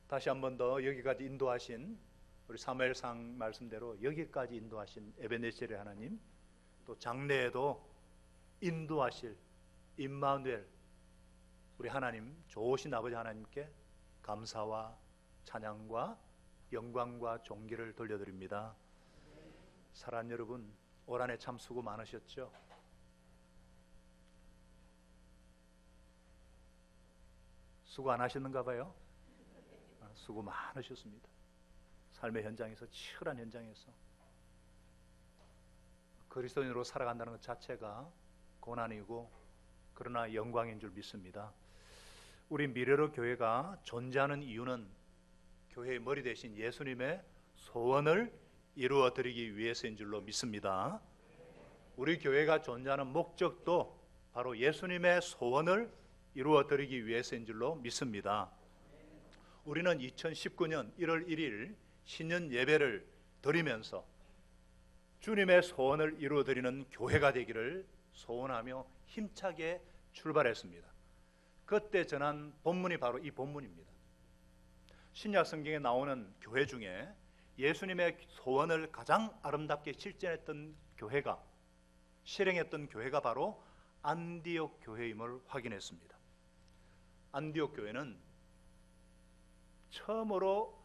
다시 한 번 더 여기까지 인도하신 우리 사무엘상 말씀대로 여기까지 인도하신 에베네셀의 하나님, 또 장래에도 인도하실 임마누엘 우리 하나님, 좋으신 아버지 하나님께 감사와 찬양과 영광과 존귀를 돌려드립니다. 사랑하는 여러분, 올 한 해 참 수고 많으셨죠? 수고 안 하셨는가 봐요. 수고 많으셨습니다. 삶의 현장에서, 치열한 현장에서 그리스도인으로 살아간다는 것 자체가 고난이고 그러나 영광인 줄 믿습니다. 우리 미래로 교회가 존재하는 이유는 교회의 머리 대신 예수님의 소원을 이루어 드리기 위해서인 줄로 믿습니다. 우리 교회가 존재하는 목적도 바로 예수님의 소원을 이루어 드리기 위해서인 줄로 믿습니다. 우리는 2019년 1월 1일 신년 예배를 드리면서 주님의 소원을 이루어 드리는 교회가 되기를 소원하며 힘차게 출발했습니다. 그때 전한 본문이 바로 이 본문입니다. 신약 성경에 나오는 교회 중에 예수님의 소원을 가장 아름답게 실천했던 교회가, 실행했던 교회가 바로 안디옥 교회임을 확인했습니다. 안디옥 교회는 처음으로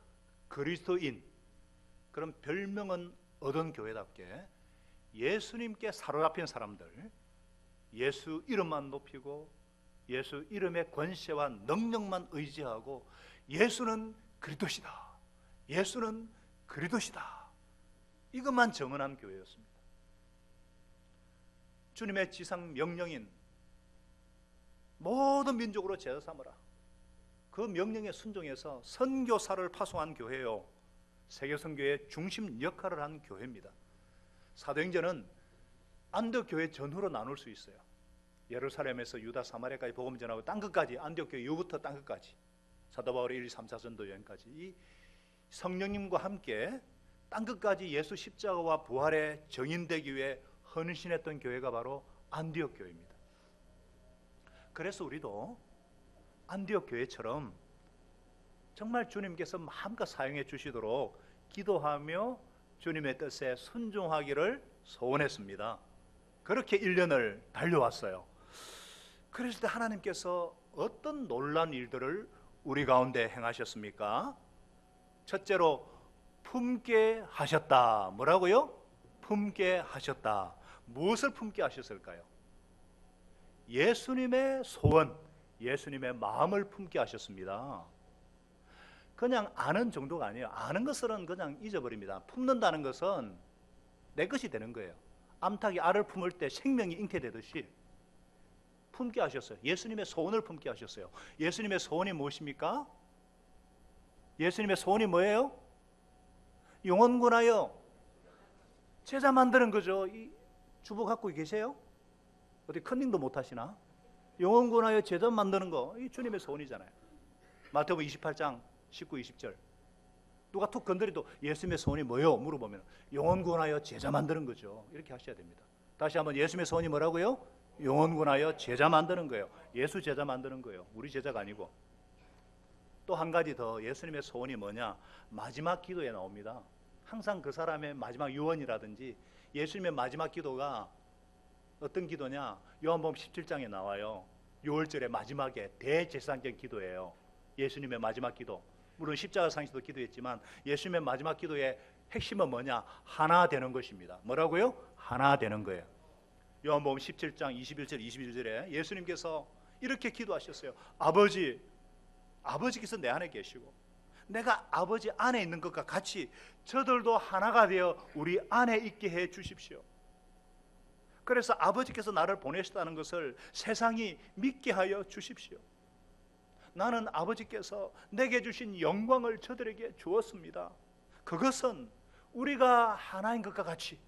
그리스도인, 그런 별명은 얻은 교회답게 예수님께 사로잡힌 사람들, 예수 이름만 높이고 예수 이름의 권세와 능력만 의지하고 예수는 그리스도시다, 예수는 그리스도시다, 이것만 정언한 교회였습니다. 주님의 지상 명령인 모든 민족으로 제자 삼으라, 그 명령에 순종해서 선교사를 파송한 교회요, 세계 선교의 중심 역할을 한 교회입니다. 사도행전은 안디옥 교회 전후로 나눌 수 있어요. 예루살렘에서 유다 사마리아까지 복음 전하고 땅끝까지, 안디옥 교회 이후부터 땅끝까지, 사도 바울의 1, 2, 3, 4 전도 여행까지 이 성령님과 함께 땅끝까지 예수 십자가와 부활의 정인되기 위해 헌신했던 교회가 바로 안디옥 교회입니다. 그래서 우리도 안디옥 교회처럼 정말 주님께서 마음껏 사용해 주시도록 기도하며 주님의 뜻에 순종하기를 소원했습니다. 그렇게 1년을 달려왔어요. 그랬을 때 하나님께서 어떤 놀라운 일들을 우리 가운데 행하셨습니까? 첫째로 품게 하셨다. 뭐라고요? 품게 하셨다. 무엇을 품게 하셨을까요? 예수님의 소원, 예수님의 마음을 품게 하셨습니다. 그냥 아는 정도가 아니에요. 아는 것은 그냥 잊어버립니다. 품는다는 것은 내 것이 되는 거예요. 암탉이 알을 품을 때 생명이 잉태되듯이 품게 하셨어요. 예수님의 소원을 품게 하셨어요. 예수님의 소원이 무엇입니까? 예수님의 소원이 뭐예요? 영원군하여 제자 만드는 거죠. 이 주보 갖고 계세요? 어디 컨닝도 못 하시나? 영원군하여 제자 만드는 거, 이 주님의 소원이잖아요. 마태복음 28장 19, 20절 누가 툭 건드려도 예수님의 소원이 뭐요? 물어보면 영원군하여 제자 만드는 거죠. 이렇게 하셔야 됩니다. 다시 한번, 예수님의 소원이 뭐라고요? 영원군하여 제자 만드는 거예요. 예수 제자 만드는 거예요. 우리 제자가 아니고. 또 한 가지 더, 예수님의 소원이 뭐냐? 마지막 기도에 나옵니다. 항상 그 사람의 마지막 유언이라든지 예수님의 마지막 기도가 어떤 기도냐? 요한복음 17장에 나와요. 6월절의 마지막에 대제사장적 기도예요. 예수님의 마지막 기도. 물론 십자가 상에서도 기도했지만 예수님의 마지막 기도의 핵심은 뭐냐? 하나 되는 것입니다. 뭐라고요? 하나 되는 거예요. 요한복음 17장 21절 21절에 예수님께서 이렇게 기도하셨어요. 아버지께서 내 안에 계시고 내가 아버지 안에 있는 것과 같이 저들도 하나가 되어 우리 안에 있게 해 주십시오. 그래서 아버지께서 나를 보내셨다는 것을 세상이 믿게 하여 주십시오. 나는 아버지께서 내게 주신 영광을 저들에게 주었습니다. 그것은 우리가 하나인 것과 같이,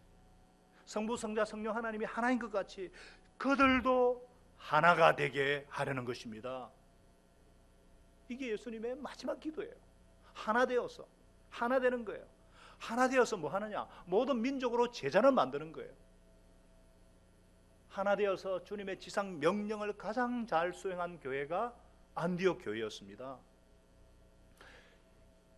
성부, 성자, 성령 하나님이 하나인 것 같이 그들도 하나가 되게 하려는 것입니다. 이게 예수님의 마지막 기도예요. 하나 되어서, 하나 되는 거예요. 하나 되어서 뭐 하느냐? 모든 민족으로 제자를 만드는 거예요. 하나 되어서 주님의 지상 명령을 가장 잘 수행한 교회가 안디옥 교회였습니다.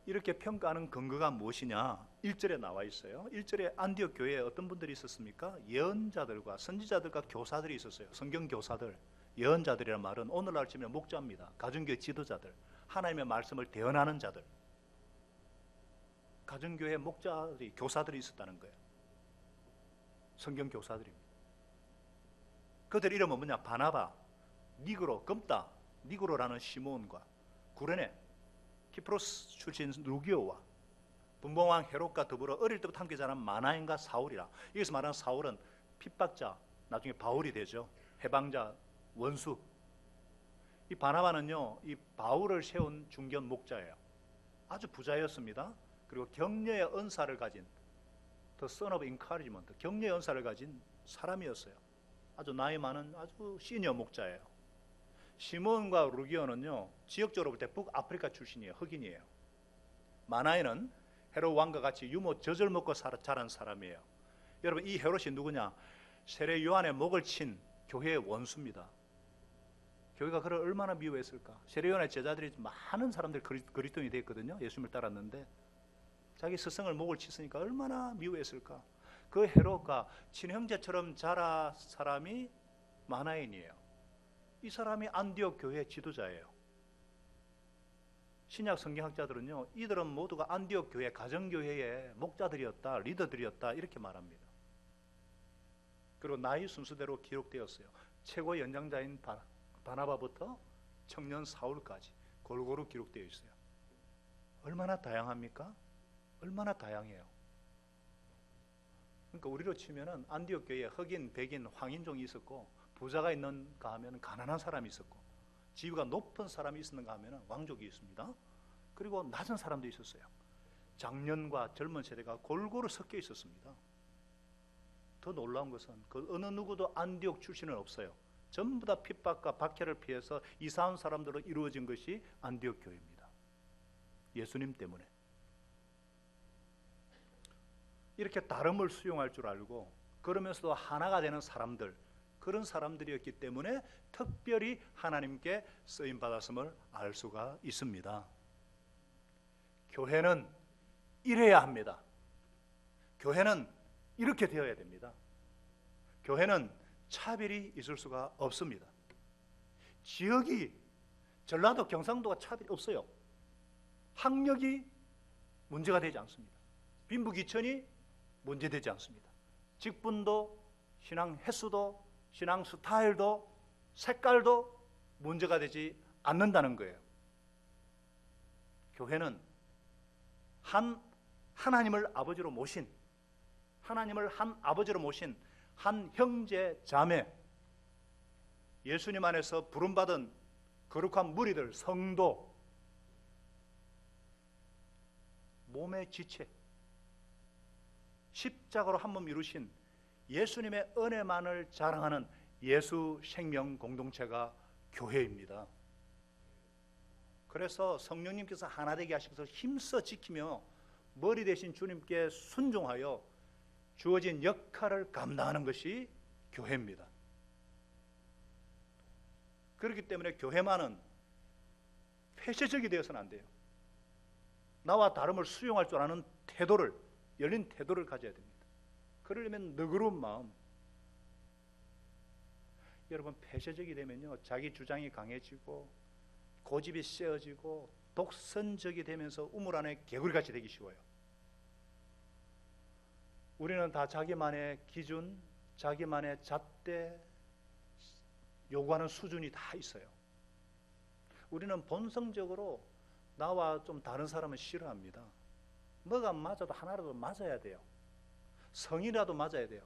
이렇게 평가하는 근거가 무엇이냐? 1절에 나와 있어요. 1절에 안디옥 교회에 어떤 분들이 있었습니까? 예언자들과 선지자들과 교사들이 있었어요. 성경 교사들. 예언자들이란 말은 오늘날 치면 목자입니다. 가정교회 지도자들, 하나님의 말씀을 대언하는 자들. 가정교회 목자들이, 교사들이 있었다는 거예요. 성경 교사들입니다. 그들 이름은 뭐냐? 바나바, 니그로, 금따, 니그로라는 시몬과 구레네, 키프로스 출신 루기오와 분봉왕 헤롯과 더불어 어릴 때부터 함께 자란 마나엔과 사울이라. 여기서 말하는 사울은 핍박자, 나중에 바울이 되죠. 해방자, 원수. 이 바나바는요, 이 바울을 세운 중견 목자예요. 아주 부자였습니다. 그리고 격려의 은사를 가진, The Son of Encouragement, 격려의 은사를 가진 사람이었어요. 아주 나이 많은 아주 시니어 목자예요. 시몬과 루기오는요, 지역적으로 볼 때 북아프리카 출신이에요. 흑인이에요. 마나에는 헤롯 왕과 같이 유모 젖을 먹고 자란 사람이에요. 여러분, 이 헤롯이 누구냐? 세례 요한의 목을 친 교회의 원수입니다. 교회가 그를 얼마나 미워했을까? 세례 요한의 제자들이 많은 사람들이 그리스도인이 됐거든요. 예수님을 따랐는데 자기 스승을 목을 쳤으니까 얼마나 미워했을까? 그 헤롯과 친형제처럼 자란 사람이 마나엔이에요. 이 사람이 안디옥 교회의 지도자예요. 신약 성경학자들은요, 이들은 모두가 안디옥 교회, 가정교회의 목자들이었다, 리더들이었다 이렇게 말합니다. 그리고 나이 순서대로 기록되었어요. 최고 연장자인 바나바부터 청년 사울까지 골고루 기록되어 있어요. 얼마나 다양합니까? 얼마나 다양해요. 그러니까 우리로 치면은 안디옥 교회에 흑인, 백인, 황인종이 있었고, 부자가 있는가 하면 가난한 사람이 있었고, 지위가 높은 사람이 있었는가 하면 왕족이 있습니다. 그리고 낮은 사람도 있었어요. 장년과 젊은 세대가 골고루 섞여 있었습니다. 더 놀라운 것은 그 어느 누구도 안디옥 출신은 없어요. 전부 다 핍박과 박해를 피해서 이사한 사람들로 이루어진 것이 안디옥 교회입니다. 예수님 때문에. 이렇게 다름을 수용할 줄 알고 그러면서도 하나가 되는 사람들, 그런 사람들이었기 때문에 특별히 하나님께 쓰임받았음을 알 수가 있습니다. 교회는 이래야 합니다. 교회는 이렇게 되어야 됩니다. 교회는 차별이 있을 수가 없습니다. 지역이, 전라도, 경상도가 차별이 없어요. 학력이 문제가 되지 않습니다. 빈부귀천이 문제되지 않습니다. 직분도, 신앙 횟수도, 신앙 스타일도, 색깔도 문제가 되지 않는다는 거예요. 교회는 하나님을 아버지로 모신, 하나님을 한 아버지로 모신 한 형제 자매, 예수님 안에서 부름받은 거룩한 무리들, 성도, 몸의 지체, 십자가로 한 몸 이루신 예수님의 은혜만을 자랑하는 예수 생명 공동체가 교회입니다. 그래서 성령님께서 하나 되게 하셔서 힘써 지키며 머리 대신 주님께 순종하여 주어진 역할을 감당하는 것이 교회입니다. 그렇기 때문에 교회만은 폐쇄적이 되어서는 안 돼요. 나와 다름을 수용할 줄 아는 태도를, 열린 태도를 가져야 됩니다. 그러려면 너그러운 마음. 여러분, 폐쇄적이 되면요, 자기 주장이 강해지고 고집이 세어지고 독선적이 되면서 우물 안에 개구리같이 되기 쉬워요. 우리는 다 자기만의 기준, 자기만의 잣대, 요구하는 수준이 다 있어요. 우리는 본성적으로 나와 좀 다른 사람은 싫어합니다. 뭐가 맞아도 하나라도 맞아야 돼요. 성이라도 맞아야 돼요.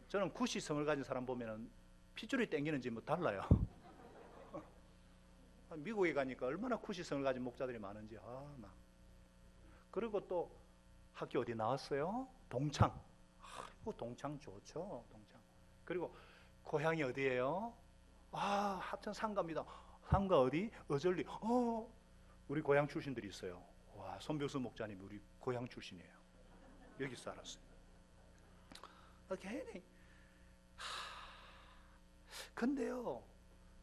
저는 구시 성을 가진 사람 보면 핏줄이 땡기는지 뭐 달라요. 미국에 가니까 얼마나 구시 성을 가진 목자들이 많은지. 그리고 또 학교 어디 나왔어요? 동창. 동창 좋죠. 동창. 그리고 고향이 어디예요? 하천 상가입니다. 상가 어디? 어절리. 우리 고향 출신들이 있어요. 손병수 목자님 우리 고향 출신이에요. 여기서 알았어요. 괜히 근데요,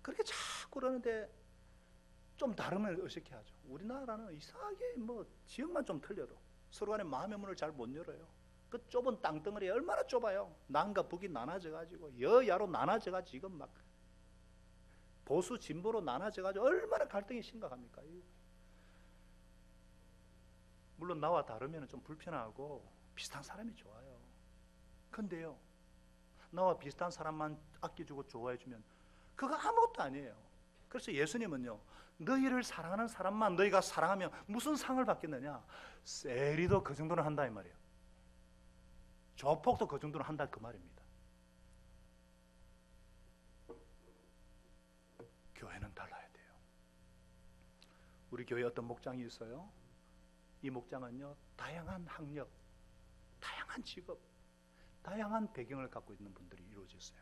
그렇게 자꾸 그러는데 좀 다르면 어색해하죠. 우리나라는 이상하게 뭐 지역만 좀 틀려도 서로 간에 마음의 문을 잘 못 열어요. 그 좁은 땅덩어리 얼마나 좁아요. 남과 북이 나눠져가지고 여야로 나눠져가지고 지금 막 보수 진보로 나눠져가지고 얼마나 갈등이 심각합니까? 물론 나와 다르면 좀 불편하고 비슷한 사람이 좋아요. 근데요, 나와 비슷한 사람만 아껴주고 좋아해주면 그거 아무것도 아니에요. 그래서 예수님은요, 너희를 사랑하는 사람만 너희가 사랑하면 무슨 상을 받겠느냐? 세리도 그 정도는 한다 이 말이에요. 조폭도 그 정도는 한다 그 말입니다. 교회는 달라야 돼요. 우리 교회에 어떤 목장이 있어요. 이 목장은요, 다양한 학력, 다양한 직업, 다양한 배경을 갖고 있는 분들이 이루어졌어요.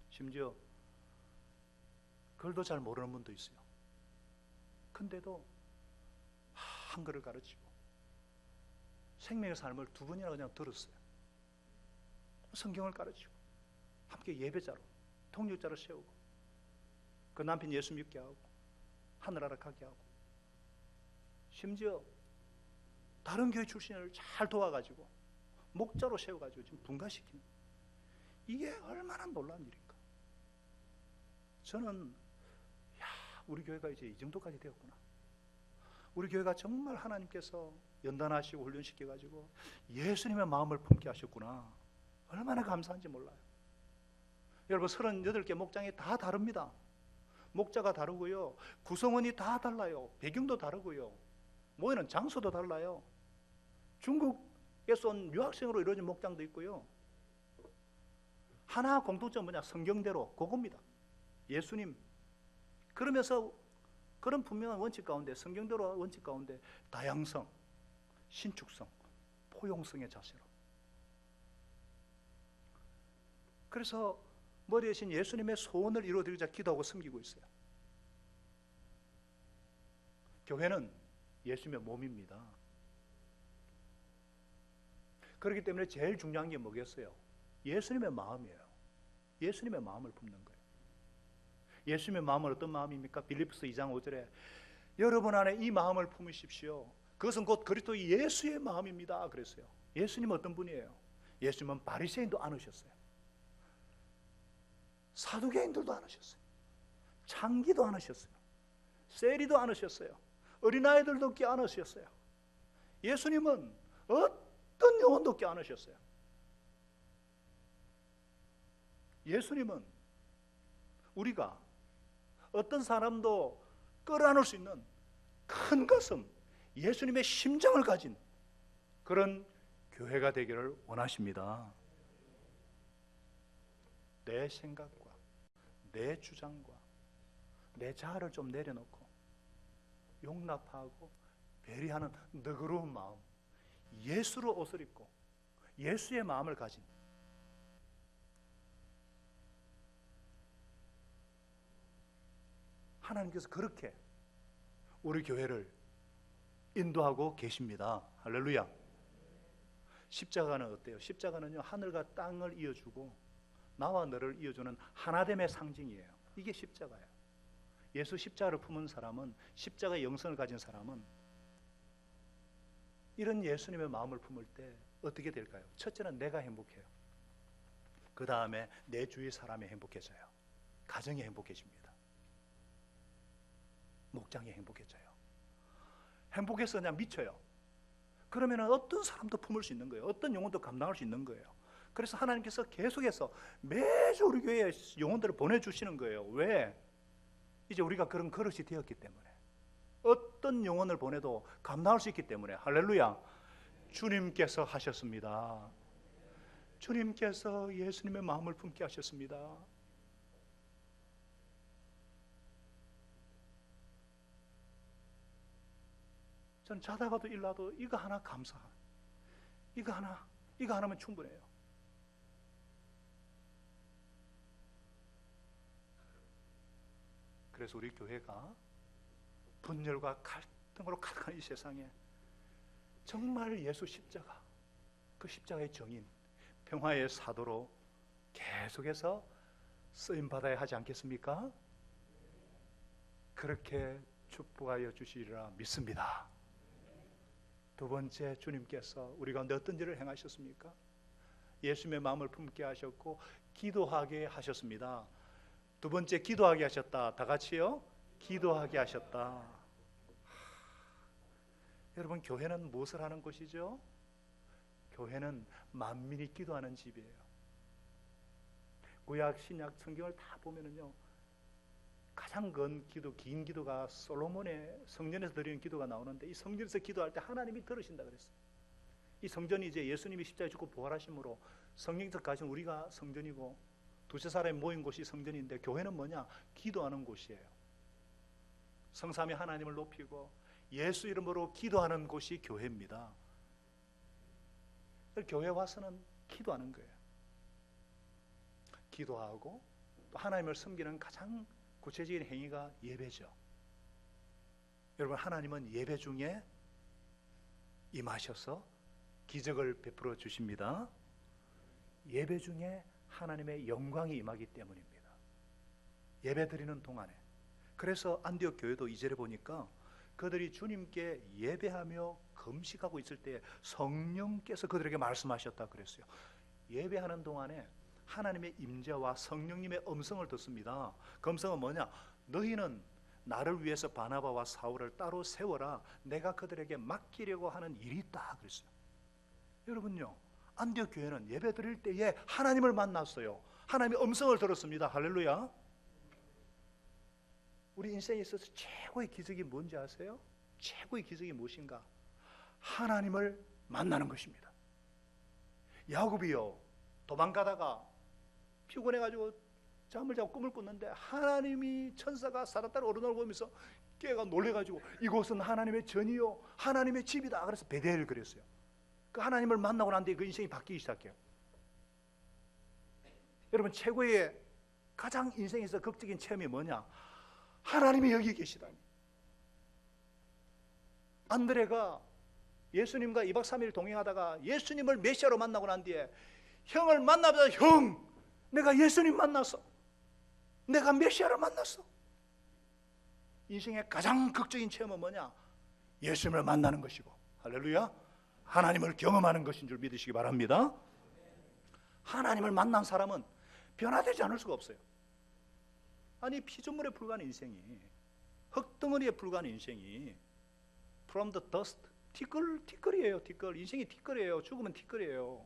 심지어 글도 잘 모르는 분도 있어요. 근데도 한글을 가르치고 생명의 삶을 2번이나 그냥 들었어요. 성경을 가르치고 함께 예배자로 동역자로 세우고 그 남편 예수 믿게 하고 하늘나라 가게 하고 심지어 다른 교회 출신을 잘 도와가지고 목자로 세워가지고 지금 분가시키는, 이게 얼마나 놀라운 일인가. 저는 우리 교회가 이제 이 정도까지 되었구나. 우리 교회가 정말 하나님께서 연단하시고 훈련시켜가지고 예수님의 마음을 품게 하셨구나. 얼마나 감사한지 몰라요. 여러분 38개 목장이 다 다릅니다. 목자가 다르고요, 구성원이 다 달라요. 배경도 다르고요, 모이는 장소도 달라요. 중국에서 온 유학생으로 이루어진 목장도 있고요. 하나 공통점 뭐냐? 성경대로 그겁니다. 예수님. 그러면서 그런 분명한 원칙 가운데, 성경대로 원칙 가운데 다양성, 신축성, 포용성의 자세로. 그래서 머리에 신 예수님의 소원을 이루어드리자 기도하고 섬기고 있어요. 교회는 예수님의 몸입니다. 그렇기 때문에 제일 중요한 게 뭐겠어요? 예수님의 마음이에요. 예수님의 마음을 품는 거예요. 예수님의 마음은 어떤 마음입니까? 빌립보서 2장 5절에 여러분 안에 이 마음을 품으십시오. 그것은 곧 그리스도 예수의 마음입니다. 그랬어요. 예수님은 어떤 분이에요? 예수님은 바리새인도 안으셨어요. 사두개인들도 안으셨어요. 창기도 안으셨어요. 세리도 안으셨어요. 어린아이들도 껴안으셨어요. 예수님은 어떤 영혼도 껴안으셨어요. 예수님은 우리가 어떤 사람도 끌어안을 수 있는 큰 가슴, 예수님의 심장을 가진 그런 교회가 되기를 원하십니다. 내 생각과 내 주장과 내 자아를 좀 내려놓고 용납하고 배려하는 너그러운 마음, 예수로 옷을 입고 예수의 마음을 가진, 하나님께서 그렇게 우리 교회를 인도하고 계십니다. 할렐루야. 십자가는 어때요? 십자가는요, 하늘과 땅을 이어주고 나와 너를 이어주는 하나됨의 상징이에요. 이게 십자가예요. 예수 십자가를 품은 사람은, 십자가의 영성을 가진 사람은 이런 예수님의 마음을 품을 때 어떻게 될까요? 첫째는 내가 행복해요. 그 다음에 내 주위 사람이 행복해져요. 가정이 행복해집니다. 목장이 행복해져요. 행복해서 그냥 미쳐요. 그러면 어떤 사람도 품을 수 있는 거예요. 어떤 영혼도 감당할 수 있는 거예요. 그래서 하나님께서 계속해서 매주 우리 교회에 영혼들을 보내주시는 거예요. 왜? 이제 우리가 그런 그릇이 되었기 때문에, 어떤 영혼을 보내도 감당할 수 있기 때문에. 할렐루야. 주님께서 하셨습니다. 주님께서 예수님의 마음을 품게 하셨습니다. 전 자다가도 일나도 이거 하나 감사, 이거 하나면 충분해요. 그래서 우리 교회가 분열과 갈등으로 가득한 이 세상에 정말 예수 십자가, 그 십자가의 정인, 평화의 사도로 계속해서 쓰임받아야 하지 않겠습니까? 그렇게 축복하여 주시리라 믿습니다. 두 번째, 주님께서 우리 가운데 어떤 일을 행하셨습니까? 예수님의 마음을 품게 하셨고 기도하게 하셨습니다. 두 번째, 기도하게 하셨다. 다 같이요. 기도하게 하셨다. 여러분, 교회는 무엇을 하는 곳이죠? 교회는 만민이 기도하는 집이에요. 구약 신약 성경을 다 보면은요, 가장 긴 기도가 솔로몬의 성전에서 드리는 기도가 나오는데, 이 성전에서 기도할 때 하나님이 들으신다 그랬어요. 이 성전이 이제 예수님이 십자가에 죽고 부활하심으로 성령께서 가신 우리가 성전이고, 두세 사람이 모인 곳이 성전인데, 교회는 뭐냐? 기도하는 곳이에요. 성삼위 하나님을 높이고 예수 이름으로 기도하는 곳이 교회입니다. 교회 와서는 기도하는 거예요. 기도하고 또 하나님을 섬기는 가장 구체적인 행위가 예배죠. 여러분, 하나님은 예배 중에 임하셔서 기적을 베풀어 주십니다. 예배 중에 하나님의 영광이 임하기 때문입니다. 예배 드리는 동안에. 그래서 안디옥 교회도 2절에 보니까 그들이 주님께 예배하며 금식하고 있을 때 성령께서 그들에게 말씀하셨다 그랬어요. 예배하는 동안에 하나님의 임재와 성령님의 음성을 듣습니다. 그 음성은 뭐냐? 너희는 나를 위해서 바나바와 사울을 따로 세워라. 내가 그들에게 맡기려고 하는 일이 있다 그랬어요. 여러분요, 안디옥 교회는 예배 드릴 때에 하나님을 만났어요. 하나님의 음성을 들었습니다. 할렐루야. 우리 인생에 있어서 최고의 기적이 뭔지 아세요? 최고의 기적이 무엇인가? 하나님을 만나는 것입니다. 야곱이요, 도망가다가 피곤해가지고 잠을 자고 꿈을 꿨는데 하나님이 천사가 사다따라 오르는 걸 보면서 깨가 놀래가지고 이곳은 하나님의 전이요 하나님의 집이다. 그래서 베델을 그랬어요. 그 하나님을 만나고 난 뒤에 그 인생이 바뀌기 시작해요. 여러분, 최고의 가장 인생에서 극적인 체험이 뭐냐? 하나님이 여기 계시다니. 안드레가 예수님과 2박 3일 동행하다가 예수님을 메시아로 만나고 난 뒤에 형을 만나보자. 형, 내가 예수님 만났어. 내가 메시아를 만났어. 인생의 가장 극적인 체험은 뭐냐? 예수님을 만나는 것이고, 할렐루야, 하나님을 경험하는 것인 줄 믿으시기 바랍니다. 하나님을 만난 사람은 변화되지 않을 수가 없어요. 아니, 피조물에 불과한 인생이, 흙덩어리에 불과한 인생이, from the dust, 티끌이에요. 티끌. 인생이 티끌이에요. 죽으면 티끌이에요.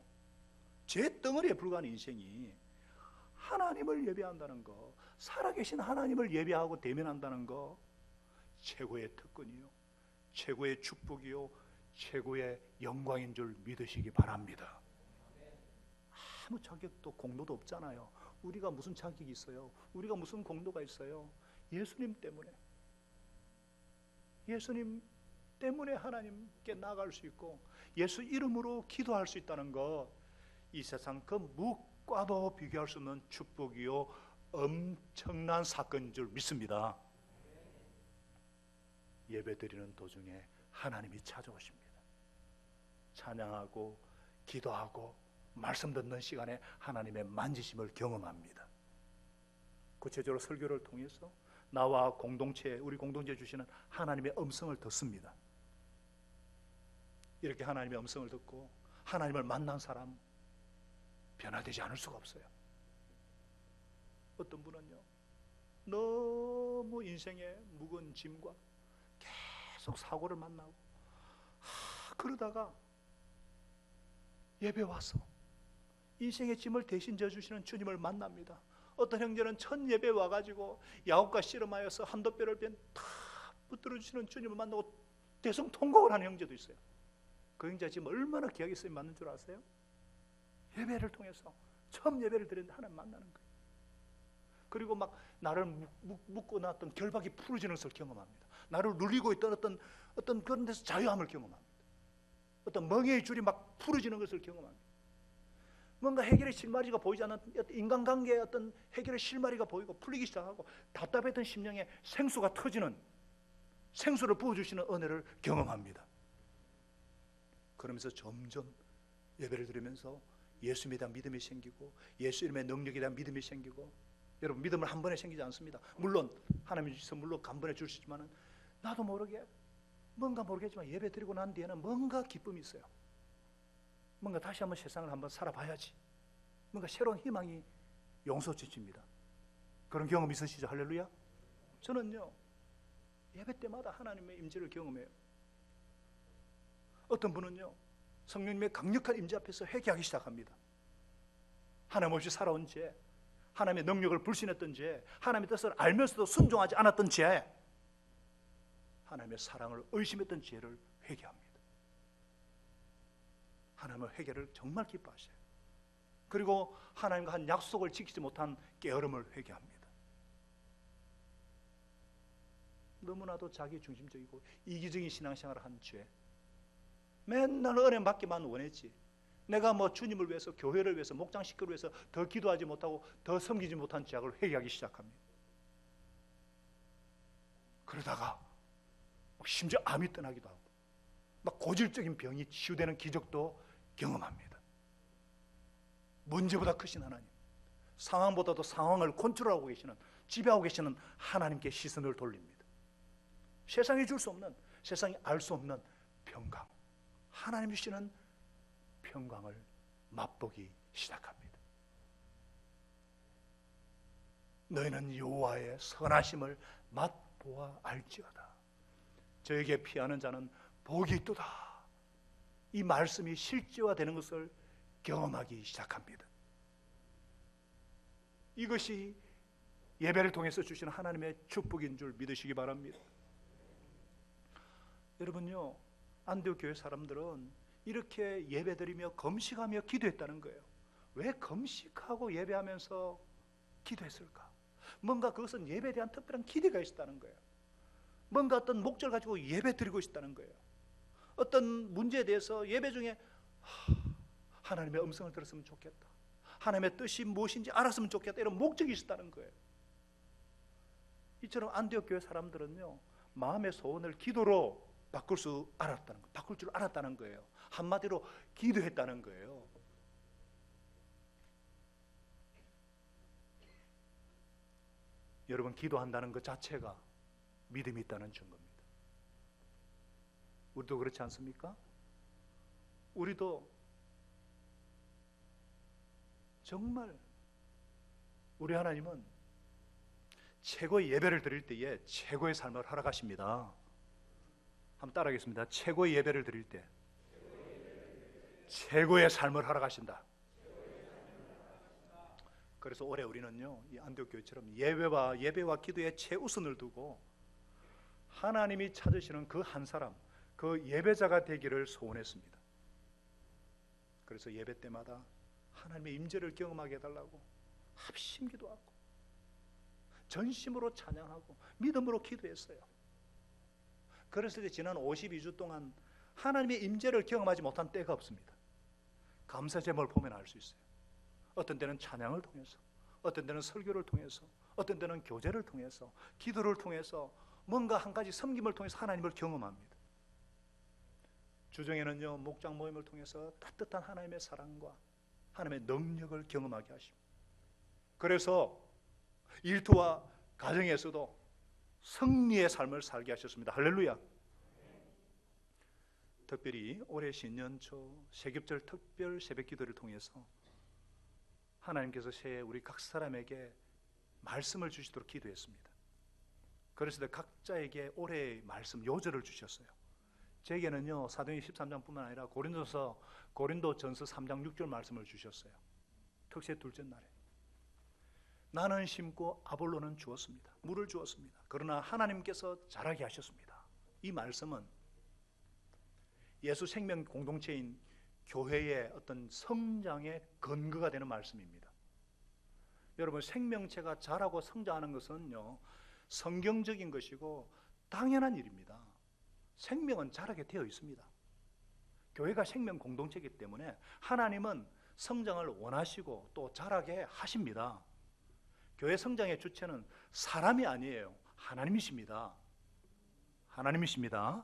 재덩어리에 불과한 인생이 하나님을 예배한다는 거, 살아계신 하나님을 예배하고 대면한다는 거, 최고의 특권이요, 최고의 축복이요, 최고의 영광인 줄 믿으시기 바랍니다. 아무 자격도 공로도 없잖아요. 우리가 무슨 자격이 있어요? 우리가 무슨 공로가 있어요? 예수님 때문에. 예수님 때문에 하나님께 나아갈 수 있고 예수 이름으로 기도할 수 있다는 것, 이 세상 그 무엇과도 비교할 수 없는 축복이요 엄청난 사건인 줄 믿습니다. 예배드리는 도중에 하나님이 찾아오십니다. 찬양하고 기도하고 말씀 듣는 시간에 하나님의 만지심을 경험합니다. 구체적으로 설교를 통해서 나와 공동체, 우리 공동체에 주시는 하나님의 음성을 듣습니다. 이렇게 하나님의 음성을 듣고 하나님을 만난 사람 변화되지 않을 수가 없어요. 어떤 분은요, 너무 인생의 무거운 짐과 계속 사고를 만나고 그러다가 예배 와서 인생의 짐을 대신 져주시는 주님을 만납니다. 어떤 형제는 첫 예배 와가지고 야곱과 씨름하여서 한돛뼈를 다 붙들어주시는 주님을 만나고 대성통곡을 하는 형제도 있어요. 그 형제가 지금 얼마나 귀하게 쓰임 받는 줄 아세요? 예배를 통해서 처음 예배를 드리는데 하나님 만나는 거예요. 그리고 막 나를 묶고 놨던 결박이 풀어지는 것을 경험합니다. 나를 눌리고 있던 어떤 그런 데서 자유함을 경험합니다. 어떤 멍에의 줄이 막 풀어지는 것을 경험합니다. 뭔가 해결의 실마리가 보이지 않는 인간관계의 어떤 해결의 실마리가 보이고 풀리기 시작하고 답답했던 심령에 생수가 터지는, 생수를 부어주시는 은혜를 경험합니다. 그러면서 점점 예배를 드리면서 예수님에 대한 믿음이 생기고 예수 이름의 능력에 대한 믿음이 생기고, 여러분 믿음을 한 번에 생기지 않습니다. 물론 하나님이 주셔서 물론 간번에 주시지만은 나도 모르게 뭔가 모르겠지만 예배 드리고 난 뒤에는 뭔가 기쁨이 있어요. 뭔가 다시 한번 세상을 한번 살아봐야지. 뭔가 새로운 희망이 용솟집니다. 그런 경험 있으시죠? 할렐루야. 저는요 예배 때마다 하나님의 임재를 경험해요. 어떤 분은요 성령님의 강력한 임재 앞에서 회개하기 시작합니다. 하나님 없이 살아온 죄, 하나님의 능력을 불신했던 죄, 하나님의 뜻을 알면서도 순종하지 않았던 죄, 하나님의 사랑을 의심했던 죄를 회개합니다. 하나님의 회개를 정말 기뻐하셔요. 그리고 하나님과 한 약속을 지키지 못한 게으름을 회개합니다. 너무나도 자기 중심적이고 이기적인 신앙생활을 한 죄, 맨날 은혜 받기만 원했지 내가 뭐 주님을 위해서, 교회를 위해서, 목장 식구를 위해서 더 기도하지 못하고 더 섬기지 못한 죄악을 회개하기 시작합니다. 그러다가 심지어 암이 떠나기도 하고 막 고질적인 병이 치유되는 기적도 경험합니다. 문제보다 크신 하나님, 상황보다도 상황을 컨트롤하고 계시는, 지배하고 계시는 하나님께 시선을 돌립니다. 세상이 줄 수 없는, 세상이 알 수 없는 평강, 하나님 주시는 평강을 맛보기 시작합니다. 너희는 여호와의 선하심을 맛보아 알지어다. 저에게 피하는 자는 복이 있도다. 이 말씀이 실제화되는 것을 경험하기 시작합니다. 이것이 예배를 통해서 주시는 하나님의 축복인 줄 믿으시기 바랍니다. 여러분요, 안디옥 교회 사람들은 이렇게 예배드리며 금식하며 기도했다는 거예요. 왜 금식하고 예배하면서 기도했을까? 뭔가 그것은 예배에 대한 특별한 기대가 있었다는 거예요. 뭔가 어떤 목적을 가지고 예배 드리고 있다는 거예요. 어떤 문제에 대해서 예배 중에 하나님의 음성을 들었으면 좋겠다, 하나님의 뜻이 무엇인지 알았으면 좋겠다, 이런 목적이 있었다는 거예요. 이처럼 안디옥 교회 사람들은요 마음의 소원을 기도로 바꿀 줄 알았다는 거예요. 한마디로 기도했다는 거예요. 여러분, 기도한다는 것 자체가 믿음이 있다는 증거입니다. 우리도 그렇지 않습니까? 우리도 정말 우리 하나님은 최고의 예배를 드릴 때에 최고의 삶을 허락하십니다. 한번 따라하겠습니다. 최고의 예배를 드릴 때 최고의 삶을 허락하신다. 그래서 올해 우리는요, 이 안디옥 교회처럼 예배와 기도에 최우선을 두고 하나님이 찾으시는 그 한 사람, 그 예배자가 되기를 소원했습니다. 그래서 예배 때마다 하나님의 임재를 경험하게 해달라고 합심 기도하고 전심으로 찬양하고 믿음으로 기도했어요. 그래서 지난 52주 동안 하나님의 임재를 경험하지 못한 때가 없습니다. 감사 제목을 보면 알 수 있어요. 어떤 때는 찬양을 통해서, 어떤 때는 설교를 통해서, 어떤 때는 교제를 통해서, 기도를 통해서, 뭔가 한 가지 섬김을 통해서 하나님을 경험합니다. 주중에는요 목장 모임을 통해서 따뜻한 하나님의 사랑과 하나님의 능력을 경험하게 하십니다. 그래서 일터와 가정에서도 승리의 삶을 살게 하셨습니다. 할렐루야. 특별히 올해 신년초 세겹절 특별 새벽 기도를 통해서 하나님께서 새해 우리 각 사람에게 말씀을 주시도록 기도했습니다. 그래서 각자에게 올해의 말씀 요절을 주셨어요. 제게는요 사도행전 13장뿐만 아니라 고린도전서 3장 6절 말씀을 주셨어요. 특세 둘째 날에 나는 심고 아볼로는 주었습니다. 물을 주었습니다. 그러나 하나님께서 자라게 하셨습니다. 이 말씀은 예수 생명 공동체인 교회의 어떤 성장의 근거가 되는 말씀입니다. 여러분, 생명체가 자라고 성장하는 것은요 성경적인 것이고 당연한 일입니다. 생명은 자라게 되어 있습니다. 교회가 생명 공동체이기 때문에 하나님은 성장을 원하시고 또 자라게 하십니다. 교회 성장의 주체는 사람이 아니에요. 하나님이십니다. 하나님이십니다.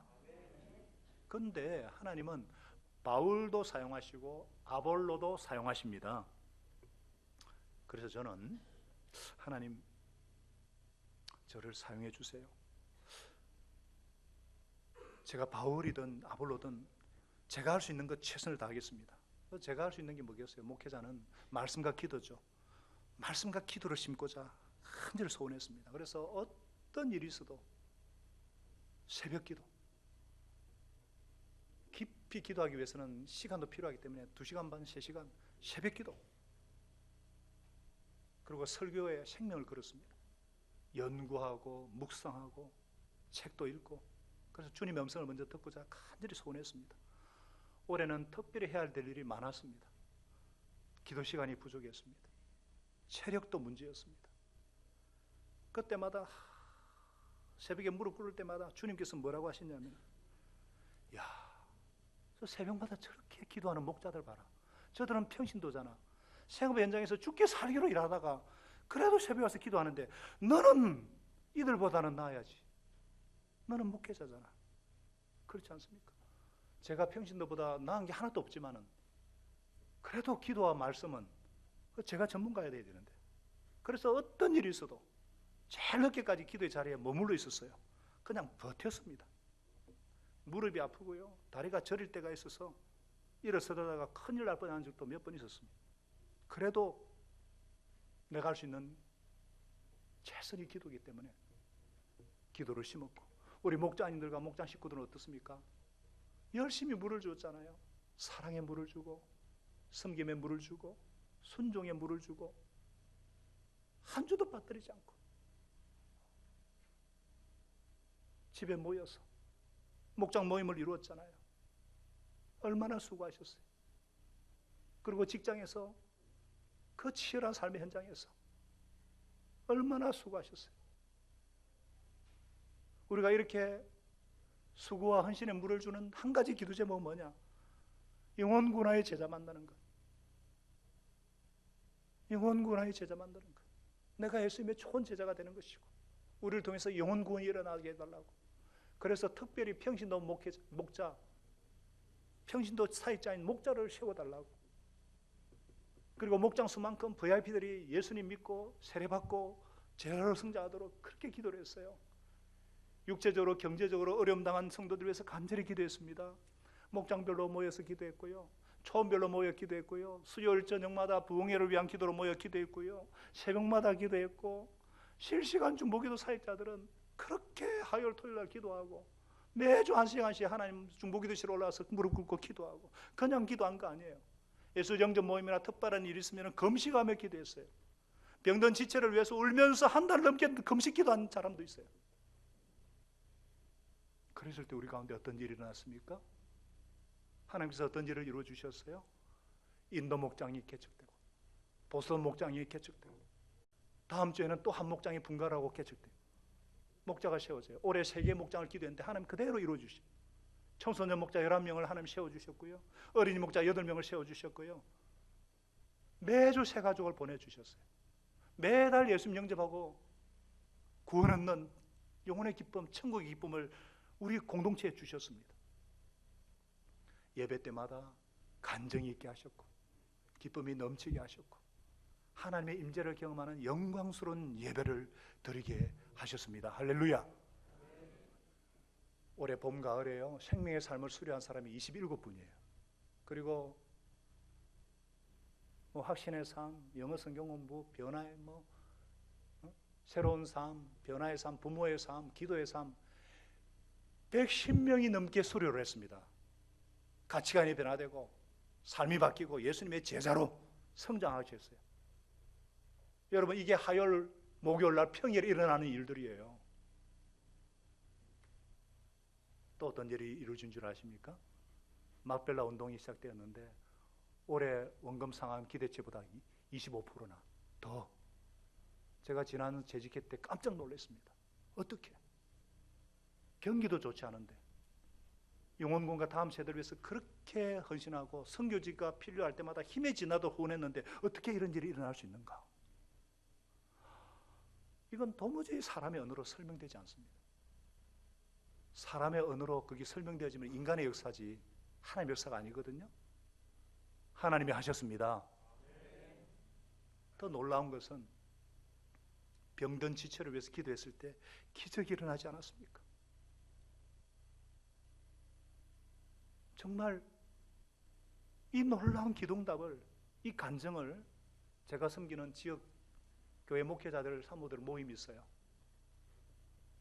그런데 하나님은 바울도 사용하시고 아볼로도 사용하십니다. 그래서 저는 하나님 저를 사용해 주세요. 제가 바울이든 아볼로든 제가 할 수 있는 것 최선을 다하겠습니다. 제가 할 수 있는 게 뭐겠어요? 목회자는 말씀과 기도죠. 말씀과 기도를 심고자 한절 소원했습니다. 그래서 어떤 일이 있어도 새벽 기도, 깊이 기도하기 위해서는 시간도 필요하기 때문에 2시간 반, 3시간 새벽 기도, 그리고 설교에 생명을 걸었습니다. 연구하고 묵상하고 책도 읽고, 그래서 주님의 음성을 먼저 듣고자 간절히 소원했습니다. 올해는 특별히 해야 될 일이 많았습니다. 기도 시간이 부족했습니다. 체력도 문제였습니다. 그때마다 새벽에 무릎 꿇을 때마다 주님께서 뭐라고 하시냐면, 야, 저 새벽마다 저렇게 기도하는 목자들 봐라. 저들은 평신도잖아. 생업 현장에서 죽게 살기로 일하다가 그래도 새벽에 와서 기도하는데 너는 이들보다는 나아야지. 너는 목회자잖아. 그렇지 않습니까? 제가 평신도보다 나은 게 하나도 없지만은 그래도 기도와 말씀은 제가 전문가여야 되는데, 그래서 어떤 일이 있어도 제일 늦게까지 기도의 자리에 머물러 있었어요. 그냥 버텼습니다. 무릎이 아프고요, 다리가 저릴 때가 있어서 일어서다가 큰일 날 뻔한 적도 몇 번 있었습니다. 그래도 내가 할 수 있는 최선의 기도이기 때문에 기도를 심었고, 우리 목자님들과 목장 식구들은 어떻습니까? 열심히 물을 줬잖아요. 사랑의 물을 주고, 섬김의 물을 주고, 순종의 물을 주고, 한 주도 빠뜨리지 않고 집에 모여서 목장 모임을 이루었잖아요. 얼마나 수고하셨어요. 그리고 직장에서 그 치열한 삶의 현장에서 얼마나 수고하셨어요. 우리가 이렇게 수고와 헌신의 물을 주는 한 가지 기도 제목은 뭐냐? 영혼군화의 제자 만나는 것. 영혼군화의 제자 만드는 것. 내가 예수님의 좋은 제자가 되는 것이고, 우리를 통해서 영혼구원이 일어나게 해달라고. 그래서 특별히 평신도 목자, 평신도 사역자인 목자를 세워달라고. 그리고 목장 수만큼 VIP들이 예수님 믿고 세례받고 제자로 성장하도록 그렇게 기도를 했어요. 육체적으로 경제적으로 어려움 당한 성도들 위해서 간절히 기도했습니다. 목장별로 모여서 기도했고요, 초원별로 모여 기도했고요, 수요일 저녁마다 부흥회를 위한 기도로 모여 기도했고요, 새벽마다 기도했고, 실시간 중보기도 사역자들은 그렇게 화요일 토요일 날 기도하고 매주 한 시간씩 하나님 중보기도실에 올라와서 무릎 꿇고 기도하고, 그냥 기도한 거 아니에요. 예수 영접 모임이나 특별한 일이 있으면 금식하며 기도했어요. 병든 지체를 위해서 울면서 한 달 넘게 금식 기도한 사람도 있어요. 그랬을 때 우리 가운데 어떤 일이 일어났습니까? 하나님께서 어떤 일을 이루어 주셨어요? 인도 목장이 개척되고, 보스턴 목장이 개척되고, 다음 주에는 또 한 목장이 분가하고 개척되고, 목자가 세워져요. 올해 3개의 목장을 기도했는데 하나님 그대로 이루어 주시고, 청소년 목자 11명을 하나님 세워주셨고요, 어린이 목자 8명을 세워주셨고요, 매주 새 가족을 보내주셨어요. 매달 예수님 영접하고 구원 얻는 영혼의 기쁨, 천국의 기쁨을 우리 공동체에 주셨습니다. 예배 때마다 간정이 있게 하셨고, 기쁨이 넘치게 하셨고, 하나님의 임재를 경험하는 영광스러운 예배를 드리게 하셨습니다. 할렐루야. 올해 봄 가을에요, 생명의 삶을 수료한 사람이 27분이에요. 그리고 확신의 삶, 영어 성경 공부, 변화의 새로운 삶, 변화의 삶, 부모의 삶, 기도의 삶, 110명이 넘게 수료를 했습니다. 가치관이 변화되고 삶이 바뀌고 예수님의 제자로 성장하셨어요. 여러분, 이게 화요일, 목요일 날 평일에 일어나는 일들이에요. 또 어떤 일이 이루어진 줄 아십니까? 막벨라 운동이 시작되었는데 올해 원금 상환 기대치보다 25%나 더. 제가 지난 재직회 때 깜짝 놀랐습니다. 어떻게? 경기도 좋지 않은데 영혼군과 다음 세대를 위해서 그렇게 헌신하고 선교지가 필요할 때마다 힘에 지나도 후원했는데 어떻게 이런 일이 일어날 수 있는가? 이건 도무지 사람의 언어로 설명되지 않습니다. 사람의 언어로 그게 설명되어지면 인간의 역사지 하나님의 역사가 아니거든요. 하나님이 하셨습니다. 더 놀라운 것은 병든 지체를 위해서 기도했을 때 기적이 일어나지 않았습니까? 정말 이 놀라운 기도응답을, 이 간증을 제가 섬기는 지역 교회 목회자들, 사모들 모임이 있어요.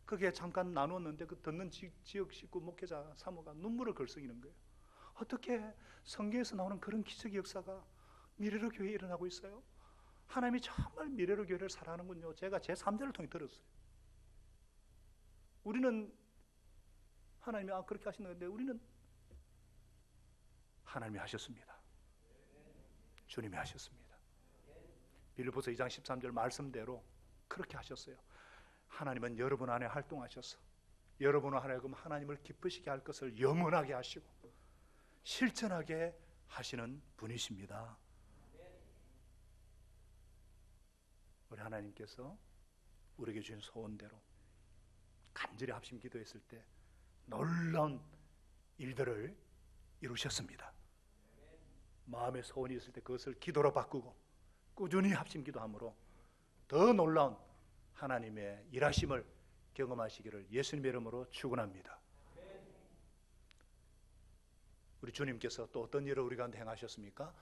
그게 잠깐 나눴는데 그 듣는 지역 식구 목회자 사모가 눈물을 글썽이는 거예요. 어떻게 성경에서 나오는 그런 기적의 역사가 미래로 교회에 일어나고 있어요? 하나님이 정말 미래로 교회를 사랑하는군요. 제가 제 3자를 통해 들었어요. 우리는 하나님이 그렇게 하시는 건데 우리는 하나님이 하셨습니다. 주님이 하셨습니다. 빌립보서 2장 13절 말씀대로 그렇게 하셨어요. 하나님은 여러분 안에 활동하셔서 여러분을 하여금 하나님을 기쁘시게 할 것을 영원하게 하시고 실천하게 하시는 분이십니다. 우리 하나님께서 우리에게 주신 소원대로 간절히 합심 기도했을 때 놀라운 일들을 이루셨습니다. 마음에 소원이 있을 때 그것을 기도로 바꾸고 꾸준히 합심 기도함으로 더 놀라운 하나님의 일하심을 경험하시기를 예수님의 이름으로 축원합니다. 우리 주님께서 또 어떤 일을 우리 가운데 행하셨습니까?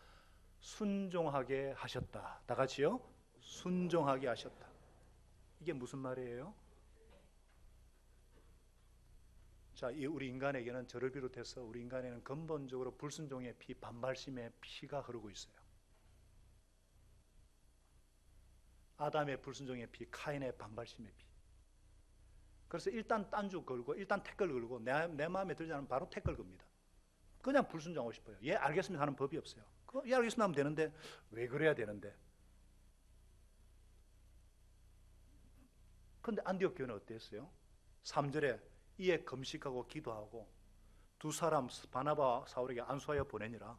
순종하게 하셨다. 다 같이요. 순종하게 하셨다. 이게 무슨 말이에요? 자, 우리 인간에게는 저를 비롯해서 우리 인간에는 근본적으로 불순종의 피, 반발심의 피가 흐르고 있어요. 아담의 불순종의 피, 카인의 반발심의 피. 그래서 일단 딴주 걸고 일단 태클 걸고 내 마음에 들지 않으면 바로 태클 겁니다. 그냥 불순종하고 싶어요. 예, 알겠습니다 하는 법이 없어요. 예, 알겠습니다 하면 되는데 왜 그래야 되는데? 그런데 안디옥 교회는 어땠어요? 3절에 이에 금식하고 기도하고 두 사람 바나바 사울에게 안수하여 보내니라.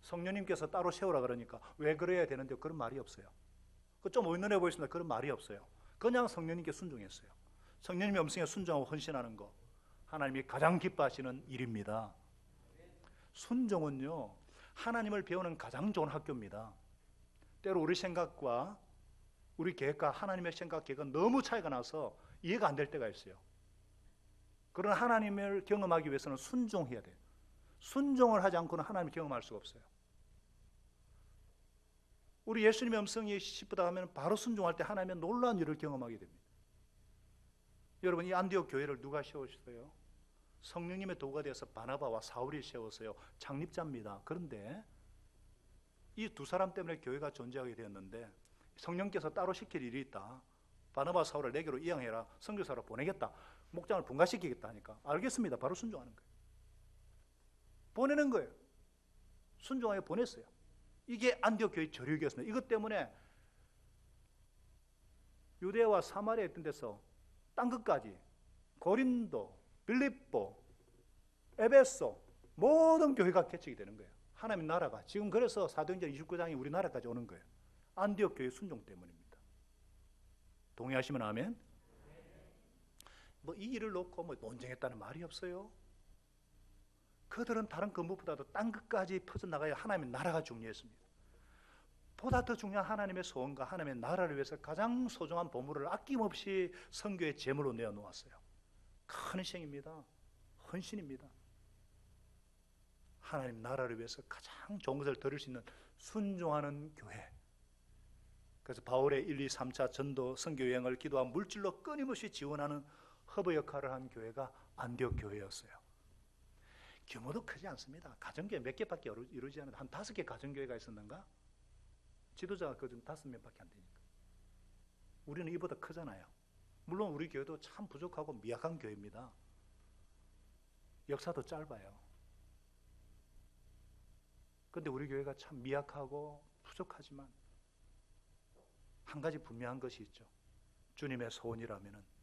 성령님께서 따로 세우라 그러니까 왜 그래야 되는데 그런 말이 없어요. 좀 의논해 보겠습니다. 그런 말이 없어요. 그냥 성령님께 순종했어요. 성령님의 음성에 순종하고 헌신하는 거 하나님이 가장 기뻐하시는 일입니다. 순종은요 하나님을 배우는 가장 좋은 학교입니다. 때로 우리 생각과 우리 계획과 하나님의 생각 계획은 너무 차이가 나서 이해가 안 될 때가 있어요. 그런 하나님을 경험하기 위해서는 순종해야 돼요. 순종을 하지 않고는 하나님을 경험할 수가 없어요. 우리 예수님의 음성이 시쁘다 하면 바로 순종할 때 하나님의 놀라운 일을 경험하게 됩니다. 여러분, 이 안디옥 교회를 누가 세우셨어요? 성령님의 도구가 되어서 바나바와 사울이 세웠어요. 창립자입니다. 그런데 이 두 사람 때문에 교회가 존재하게 되었는데 성령께서 따로 시킬 일이 있다. 바나바 사울을 내게로 이양해라. 선교사로 보내겠다. 목장을 분가시키겠다 하니까 알겠습니다. 바로 순종하는 거예요. 보내는 거예요. 순종하게 보냈어요. 이게 안디옥 교회 저력이었습니다. 이것 때문에 유대와 사마리아에 있던 데서 땅 끝까지 고린도, 빌립보, 에베소 모든 교회가 개척이 되는 거예요. 하나님 나라가 지금 그래서 사도행전 29장이 우리나라까지 오는 거예요. 안디옥 교회 순종 때문입니다. 동의하시면 아멘. 이 일을 놓고 논쟁했다는 말이 없어요. 그들은 다른 그 무엇보다도 땅 끝까지 퍼져나가야 하나님의 나라가 중요했습니다. 보다 더 중요한 하나님의 소원과 하나님의 나라를 위해서 가장 소중한 보물을 아낌없이 선교의 제물로 내어놓았어요. 큰 희생입니다. 헌신입니다. 하나님 나라를 위해서 가장 좋은 것을 드릴 수 있는 순종하는 교회. 그래서 바울의 1, 2, 3차 전도 선교 여행을 기도와 물질로 끊임없이 지원하는 허브 역할을 한 교회가 안디옥 교회였어요. 규모도 크지 않습니다. 가정교회 몇 개밖에 이루지 않아요. 한 5개 가정교회가 있었는가? 지도자가 그중 5명밖에 안 되니까. 우리는 이보다 크잖아요. 물론 우리 교회도 참 부족하고 미약한 교회입니다. 역사도 짧아요. 그런데 우리 교회가 참 미약하고 부족하지만 한 가지 분명한 것이 있죠. 주님의 소원이라면은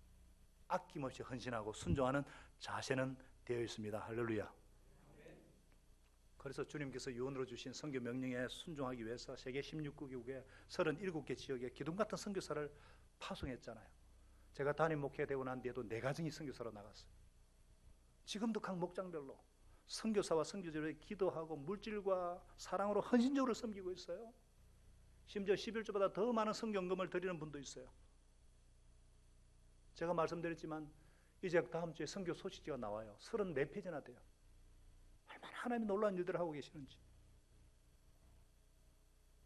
아낌없이 헌신하고 순종하는 자세는 되어 있습니다. 할렐루야. 그래서 주님께서 유언으로 주신 선교 명령에 순종하기 위해서 세계 16개국에 37개 지역에 기둥 같은 선교사를 파송했잖아요. 제가 담임 목회되고 난 뒤에도 4가정이 선교사로 나갔어요. 지금도 각 목장별로 선교사와 선교지를 기도하고 물질과 사랑으로 헌신적으로 섬기고 있어요. 심지어 11조보다 더 많은 선교금을 드리는 분도 있어요. 제가 말씀드렸지만 이제 다음 주에 선교 소식지가 나와요. 34페이지나 돼요. 얼마나 하나님이 놀라운 일들을 하고 계시는지.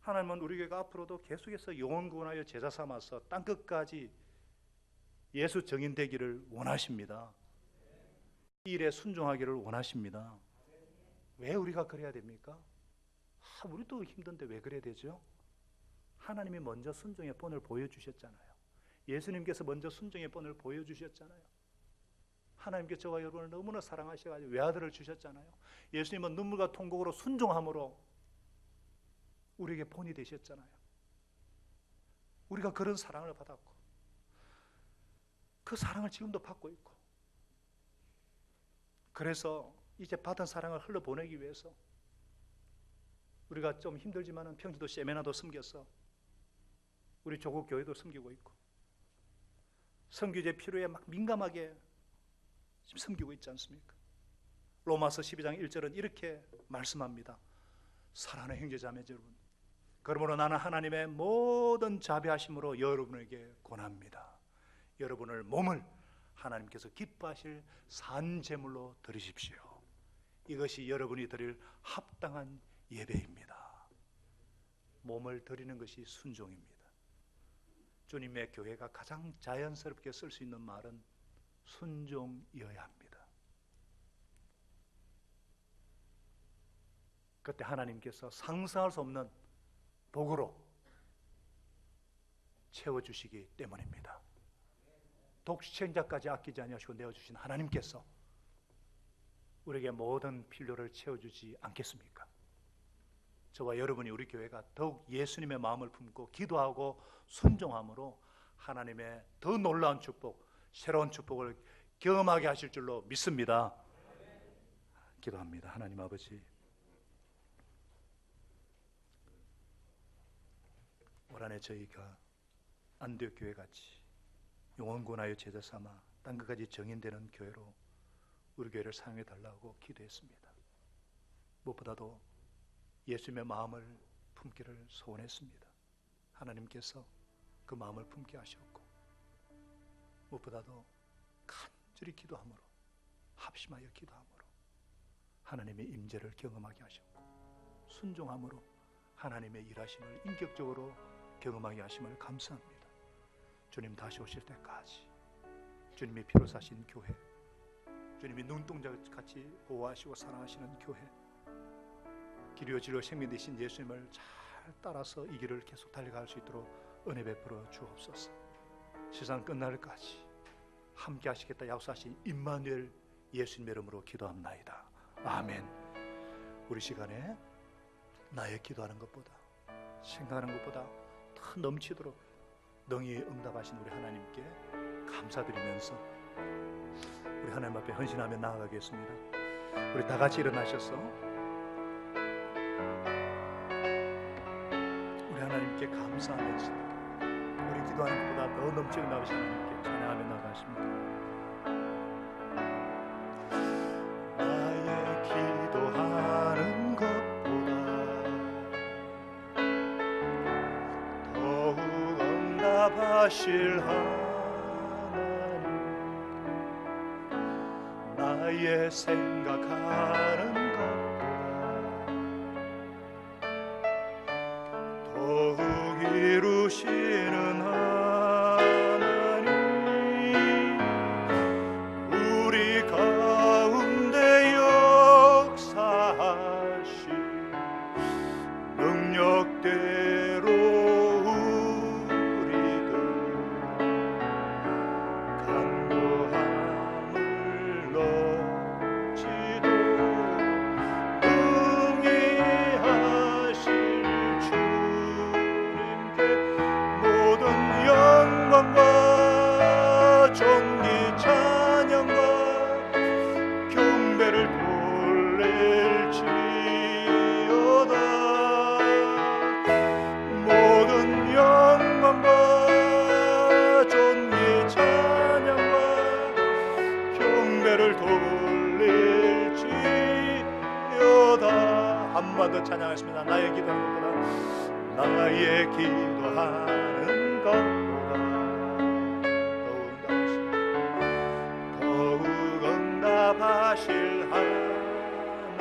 하나님은 우리 교회가 앞으로도 계속해서 영혼 구원하여 제자 삼아서 땅끝까지 예수 증인되기를 원하십니다. 이 일에 순종하기를 원하십니다. 왜 우리가 그래야 됩니까? 우리도 힘든데 왜 그래야 되죠? 하나님이 먼저 순종의 본을 보여주셨잖아요. 예수님께서 먼저 순종의 본을 보여주셨잖아요. 하나님께서 저와 여러분을 너무나 사랑하셔가지고 외아들을 주셨잖아요. 예수님은 눈물과 통곡으로 순종함으로 우리에게 본이 되셨잖아요. 우리가 그런 사랑을 받았고 그 사랑을 지금도 받고 있고, 그래서 이제 받은 사랑을 흘러보내기 위해서 우리가 좀 힘들지만은 평지도 세미나도 섬겨서 우리 조국 교회도 섬기고 있고, 선교제 필요에 막 민감하게 지금 섬기고 있지 않습니까? 로마서 12장 1절은 이렇게 말씀합니다. 사랑하는 형제자매들 여러분, 그러므로 나는 하나님의 모든 자비하심으로 여러분에게 권합니다. 여러분을 몸을 하나님께서 기뻐하실 산 제물로 드리십시오. 이것이 여러분이 드릴 합당한 예배입니다. 몸을 드리는 것이 순종입니다. 주님의 교회가 가장 자연스럽게 쓸 수 있는 말은 순종이어야 합니다. 그때 하나님께서 상상할 수 없는 복으로 채워주시기 때문입니다. 독생자까지 아끼지 아니하시고 내어주신 하나님께서 우리에게 모든 필요를 채워주지 않겠습니까? 저와 여러분이 우리 교회가 더욱 예수님의 마음을 품고 기도하고 순종함으로 하나님의 더 놀라운 축복, 새로운 축복을 경험하게 하실 줄로 믿습니다. 기도합니다. 하나님 아버지, 올 한해 저희가 안디옥 교회 같이 영혼구원하여 제자 삼아 땅끝까지 정인되는 교회로 우리 교회를 사용해 달라고 기도했습니다. 무엇보다도 예수님의 마음을 품기를 소원했습니다. 하나님께서 그 마음을 품게 하셨고, 무엇보다도 간절히 기도함으로, 합심하여 기도함으로 하나님의 임재를 경험하게 하셨고, 순종함으로 하나님의 일하심을 인격적으로 경험하게 하심을 감사합니다. 주님 다시 오실 때까지 주님이 피로 사신 교회, 주님이 눈동자같이 보호하시고 사랑하시는 교회, 길이요 진리요 생명 되신 예수님을 잘 따라서 이 길을 계속 달려갈 수 있도록 은혜 베풀어 주옵소서. 세상 끝날까지 함께 하시겠다 약속하신 임마누엘 예수님의 이름으로 기도합나이다. 아멘. 우리 시간에 나의 기도하는 것보다, 생각하는 것보다 더 넘치도록 능히 응답하신 우리 하나님께 감사드리면서 우리 하나님 앞에 헌신하며 나아가겠습니다. 우리 다 같이 일어나셔서 우리 하나님께 감사하면서 우리 기도하는 것보다 더 넘치게 나오신 하나님께 찬양하며 나아가십니다. 나의 기도하는 것보다 더욱 응답하실 하나님, 나의 생각하는 것보다 더욱 이루시는 하나님, 우리 가운데 역사하시 능력대로 우리들 간구함을 넘치도록 응해하실 주님께 모든 영광과 존귀 찬양과 경배를 돌릴지어다. 모든 영광과 존귀 찬양과 경배를 돌릴지어다. 한 번 더 찬양하겠습니다. 나의 기도하는 것보다, 나의 기도하는 것보다 더욱 응답하실 하나님,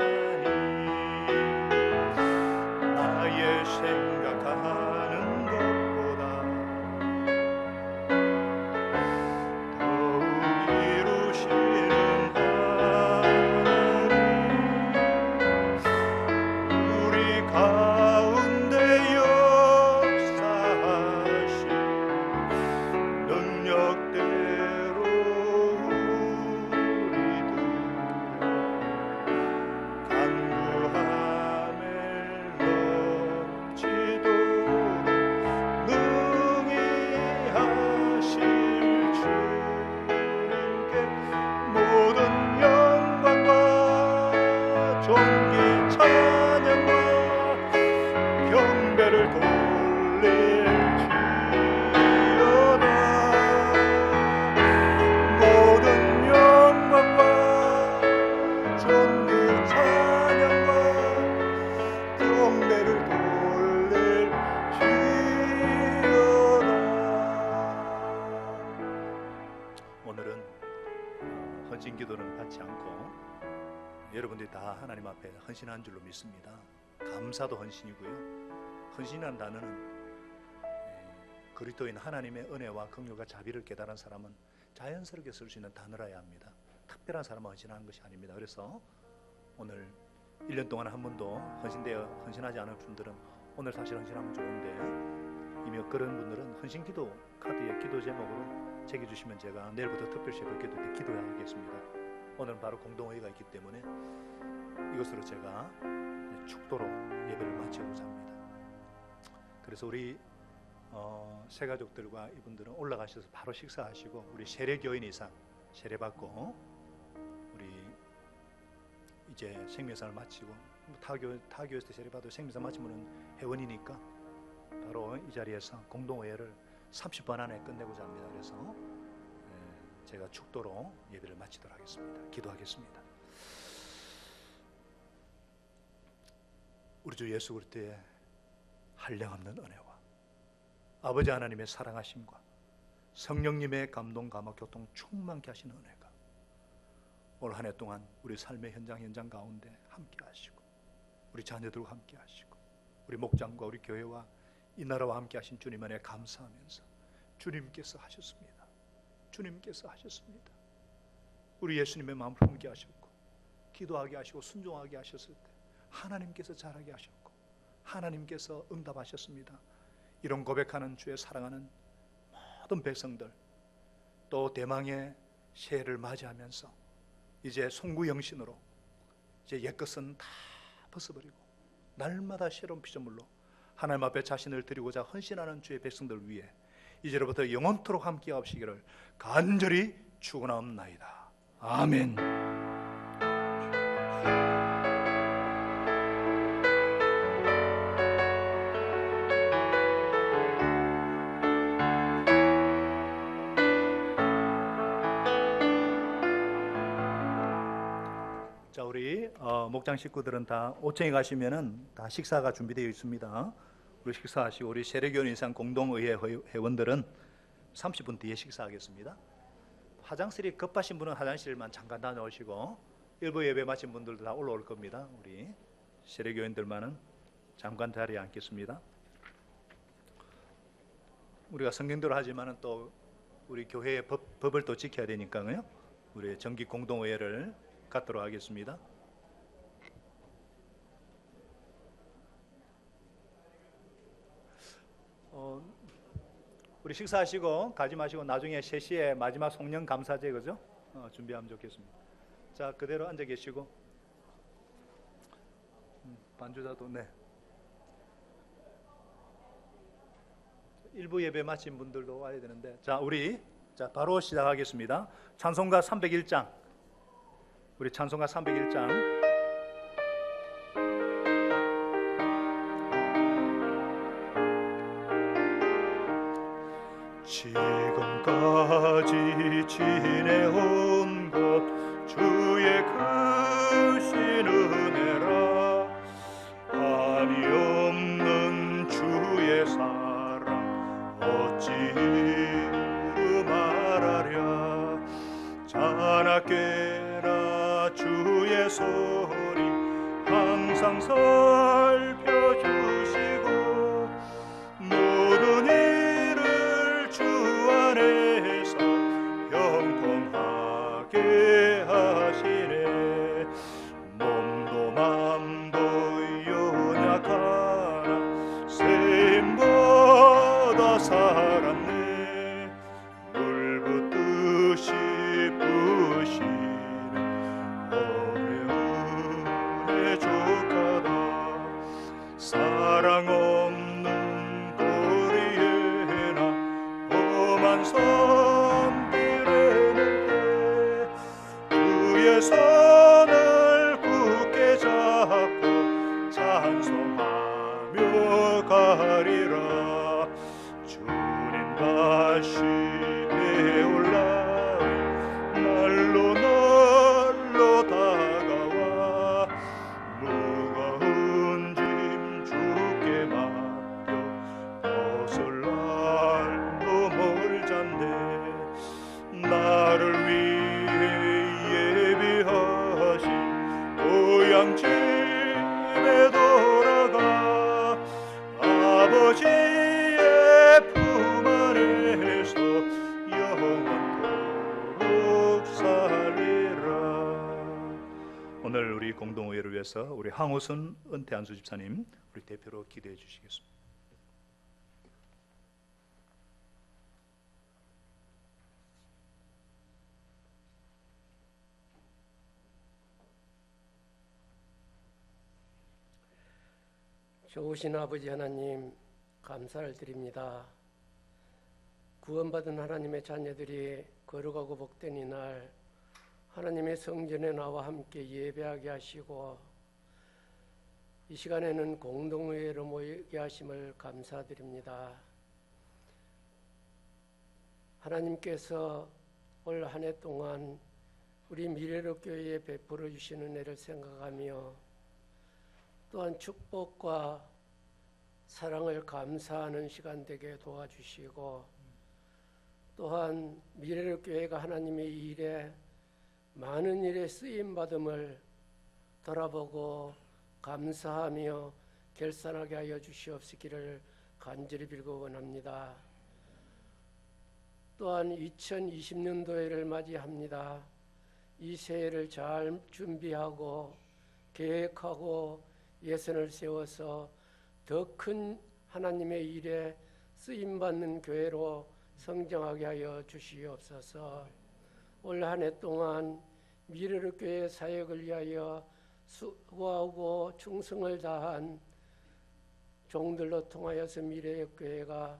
헌신 기도는 받지 않고 여러분들이 다 하나님 앞에 헌신한 줄로 믿습니다. 감사도 헌신이고요. 헌신이라는 단어는 그리스도인 하나님의 은혜와 긍휼과 자비를 깨달은 사람은 자연스럽게 쓸 수 있는 단어라야 합니다. 특별한 사람은 헌신하는 것이 아닙니다. 그래서 오늘 1년 동안 한 번도 헌신하지 않은 분들은 오늘 사실 헌신하면 좋은데, 이미 그런 분들은 헌신 기도 카드에 기도 제목으로 새겨주시면 제가 내일부터 특별 새벽 기도 때 기도하겠습니다. 오늘은 바로 공동회의가 있기 때문에 이것으로 제가 축도로 예배를 마치고자 합니다. 그래서 우리 새 가족들과 이분들은 올라가셔서 바로 식사하시고, 우리 세례교인 이상 세례받고 우리 이제 생명상을 마치고, 타교에서 세례받고 생명상 마치면 회원이니까 바로 이 자리에서 공동회의를 30분 안에 끝내고자 합니다. 그래서 제가 축도로 예배를 마치도록 하겠습니다. 기도하겠습니다. 우리 주 예수 그리스도의 한량없는 은혜와 아버지 하나님의 사랑하심과 성령님의 감동 감화 교통 충만케 하시는 은혜가 올 한 해 동안 우리 삶의 현장 가운데 함께 하시고, 우리 자녀들과 함께 하시고, 우리 목장과 우리 교회와 이 나라와 함께 하신 주님 안에 감사하면서, 주님께서 하셨습니다. 주님께서 하셨습니다. 우리 예수님의 마음을 품게 하셨고, 기도하게 하시고 순종하게 하셨을 때 하나님께서 잘하게 하셨고, 하나님께서 응답하셨습니다. 이런 고백하는 주의 사랑하는 모든 백성들, 또 대망의 새해를 맞이하면서 이제 송구영신으로 이제 옛것은 다 벗어버리고 날마다 새로운 피조물로 하나님 앞에 자신을 드리고자 헌신하는 주의 백성들 위해 이제로부터 영원토록 함께 하시기를 간절히 축원하옵나이다. 아멘. 자, 우리 목장 식구들은 다 5층에 가시면은 다 식사가 준비되어 있습니다. 우리 식사하시고, 우리 세례교인 이상 공동의회 회원들은 30분 뒤에 식사하겠습니다. 화장실이 급하신 분은 화장실만 잠깐 다녀오시고, 일부 예배 마친 분들도 다 올라올 겁니다. 우리 세례교인들만은 잠깐 자리에 앉겠습니다. 우리가 성경대로 하지만은 또 우리 교회의 법을 또 지켜야 되니까요. 우리 정기 공동의회를 갖도록 하겠습니다. 우리 식사하시고 가지 마시고 나중에 3시에 마지막 송년 감사제, 그죠? 준비하면 좋겠습니다. 자, 그대로 앉아 계시고, 반주자도 일부 예배 마친 분들도 와야 되는데, 자, 우리 바로 시작하겠습니다. 찬송가 301장, 우리 찬송가 301장 지금까지 지내온 것 주의 크신 은혜라, 한이 없는 주의 사랑 어찌 말하랴. 자나깨나 주의 소리 항상 살펴주시고, 모든 일을 주 안에서 형통하게 하시네. 몸도 맘도 연약하나 샘보다 살았네. 물 붓듯이 부시는 어려움에 족하다. 사랑 없는 도리에나 험한 선들에는 주의 손을 굳게 잡고 찬송하며 가리라. 주님 다시 배올라 날로 다가와 무거운 짐 주께 맡겨 벗을 날도 멀잖네. 나를 위해 오늘 우리 공동의회를 위해서 우리 황호순 은퇴안수 집사님 우리 대표로 기도해 주시겠습니다. 좋으신 아버지 하나님, 감사를 드립니다. 구원받은 하나님의 자녀들이 거룩하고 복된 이날 하나님의 성전에 나와 함께 예배하게 하시고 이 시간에는 공동의회로 모이게 하심을 감사드립니다. 하나님께서 올 한 해 동안 우리 미래로 교회에 베풀어 주신 은혜를 생각하며 또한 축복과 사랑을 감사하는 시간 되게 도와주시고 또한 미래로 교회가 하나님의 일에 많은 일에 쓰임받음을 돌아보고 감사하며 결산하게 하여 주시옵시기를 간절히 빌고 원합니다. 또한 2020년도에를 맞이합니다. 이 새해를 잘 준비하고 계획하고 예산을 세워서 더 큰 하나님의 일에 쓰임받는 교회로 성장하게 하여 주시옵소서. 올 한 해 동안 미래로 교회 사역을 위하여 수고하고 충성을 다한 종들로 통하여서 미래의 교회가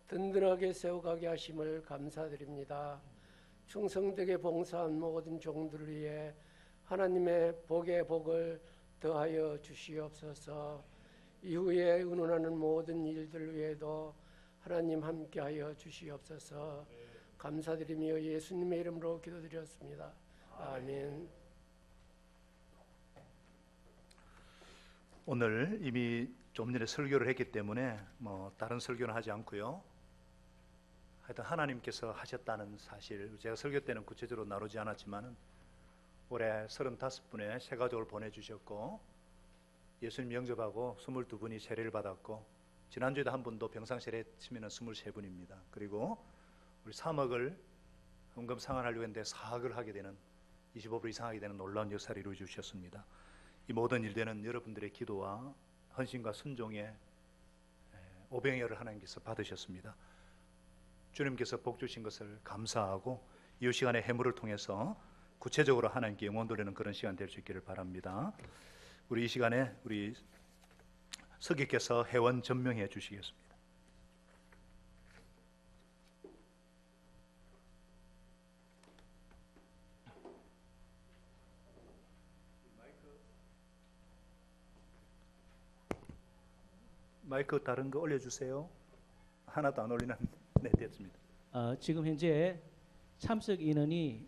든든하게 세워가게 하심을 감사드립니다. 충성되게 봉사한 모든 종들을 위해 하나님의 복의 복을 더하여 주시옵소서. 이후에 의논하는 모든 일들 위에도 하나님 함께하여 주시옵소서. 감사드리며 예수님의 이름으로 기도드렸습니다. 아멘. 오늘 이미 좀 전에 설교를 했기 때문에 다른 설교는 하지 않고요. 하여튼 하나님께서 하셨다는 사실, 제가 설교 때는 구체적으로 나누지 않았지만 올해 35분의 새 가족을 보내주셨고 예수님 영접하고 22분이 세례를 받았고 지난주에도 한 분도 병상 세례 치면 23분입니다. 그리고 우리 3억을 헌금 상환하려고 했는데 4억을 하게 되는 25불 이상 하게 되는 놀라운 역사를 이루어 주셨습니다. 이 모든 일들은 여러분들의 기도와 헌신과 순종의 오병이어를 하나님께서 받으셨습니다. 주님께서 복 주신 것을 감사하고 이 시간에 해물을 통해서 구체적으로 하나님께 영원 돌리는 그런 시간 될 수 있기를 바랍니다. 우리 이 시간에 우리 서기께서 회원 전명해 주시겠습니다. 마이크 다른 거 올려주세요. 하나도 안 올리는. 네, 됐습니다. 지금 현재 참석 인원이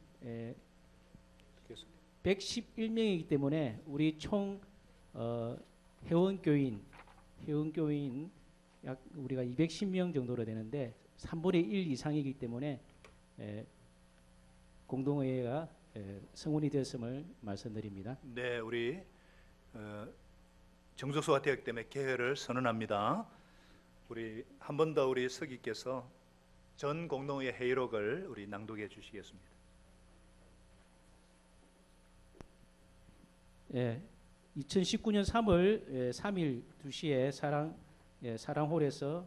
111명이기 때문에 우리 총 회원교인 약 우리가 210명 정도로 되는데 3분의 1 이상이기 때문에 공동회의가 성운이 되었음을 말씀드립니다. 네, 우리 정족수가 되었기 때문에 개회를 선언합니다. 우리 한 번 더 우리 서기께서 전 공동회의 회의록을 우리 낭독해 주시겠습니다. 2019년 3월 3일 2시에 사랑홀에서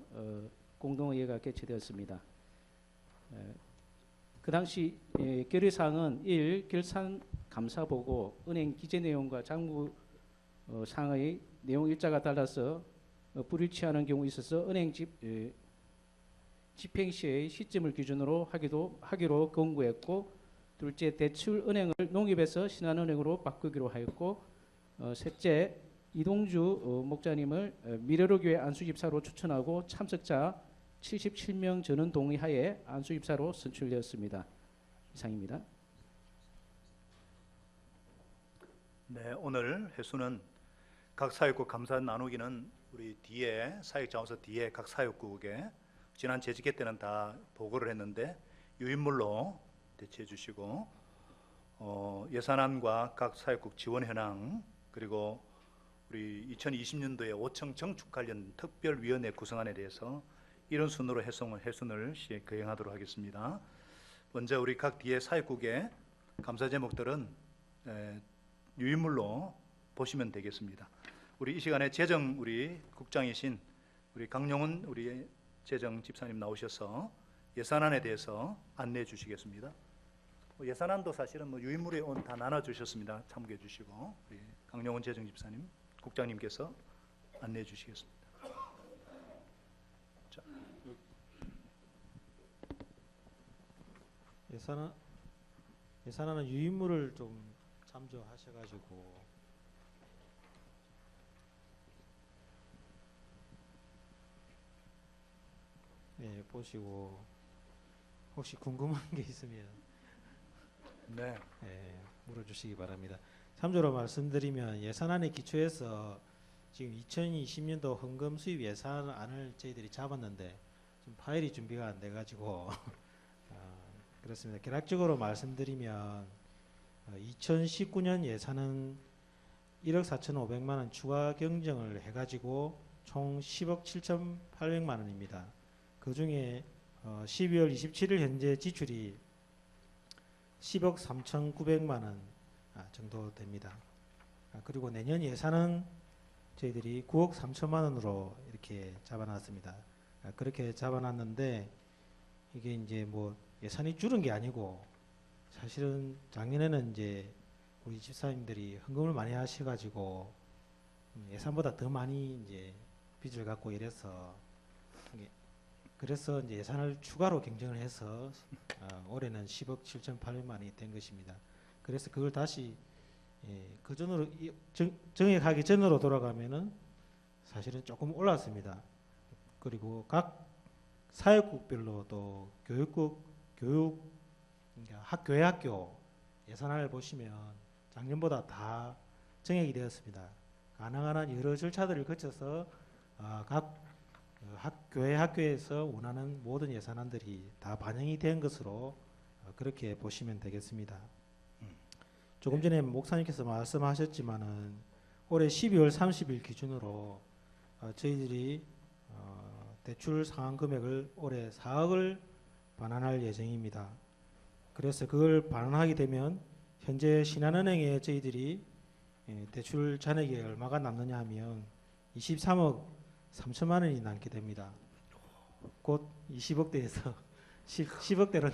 공동회의가 개최되었습니다. 그 당시 결의사항은 1. 결산 감사보고 은행 기재 내용과 장부 상의 내용 일자가 달라서 불일치하는 경우 있어서 은행 집행 시의 시점을 기준으로 하기로 권고했고, 둘째, 대출 은행을 농협에서 신한은행으로 바꾸기로 하였고, 셋째, 이동주 목자님을 미래로 교회 안수집사로 추천하고 참석자 77명 전원 동의하에 안수집사로 선출되었습니다. 이상입니다. 네, 오늘 회수는 각 사역국 감사 나누기는 우리 뒤에 사역자원서 뒤에 각 사역국에 지난 재직회 때는 다 보고를 했는데 유인물로 대체해 주시고 예산안과 각 사역국 지원 현황 그리고 우리 2020년도에 5청 정축 관련 특별위원회 구성안에 대해서 이런 순으로 해순을 거행하도록 하겠습니다. 먼저 우리 각 뒤에 사역국의 감사 제목들은 유인물로 보시면 되겠습니다. 우리 이 시간에 재정 우리 국장이신 우리 강용훈 우리 재정 집사님 나오셔서 예산안에 대해서 안내해 주시겠습니다. 예산안도 사실은 뭐 유인물에 다 나눠 주셨습니다. 참고해 주시고 우리 강용훈 재정 집사님 국장님께서 안내해 주시겠습니다. 자, 예산안은 유인물을 좀 참조하셔가지고 네, 보시고 혹시 궁금한 게 있으면 네. 물어주시기 바랍니다. 참조로 말씀드리면 예산안의 기초에서 지금 2020년도 헌금 수입 예산안을 저희들이 잡았는데 지금 파일이 준비가 안 돼가지고 그렇습니다. 개략적으로 말씀드리면 2019년 예산은 1억 4,500만 원 추가 경정을 해가지고 총 10억 7,800만 원입니다. 그 중에 12월 27일 현재 지출이 10억 3,900만 원 정도 됩니다. 그리고 내년 예산은 저희들이 9억 3천만 원으로 이렇게 잡아놨습니다. 그렇게 잡아놨는데 이게 이제 뭐 예산이 줄은 게 아니고 사실은 작년에는 이제 우리 집사님들이 헌금을 많이 하셔가지고 예산보다 더 많이 이제 빚을 갖고 이래서 그래서 이제 예산을 추가로 경정을 해서 올해는 10억 7,800만 원이 된 것입니다. 그래서 그걸 다시 그 전으로 정액하기 전으로 돌아가면은 사실은 조금 올랐습니다. 그리고 각 사역국별로 또 교회 학교 예산안을 보시면 작년보다 다 정액이 되었습니다. 가능한 한 여러 절차들을 거쳐서 각 교회 학교에서 원하는 모든 예산안들이 다 반영이 된 것으로 그렇게 보시면 되겠습니다. 조금 전에 목사님께서 말씀하셨지만은 올해 12월 30일 기준으로 저희들이 대출 상환 금액을 올해 4억을 반환할 예정입니다. 그래서 그걸 반환하게 되면 현재 신한은행에 저희들이 대출 잔액이 얼마가 남느냐 하면 23억 3천만 원이 남게 됩니다. 곧 20억대에서 10억대로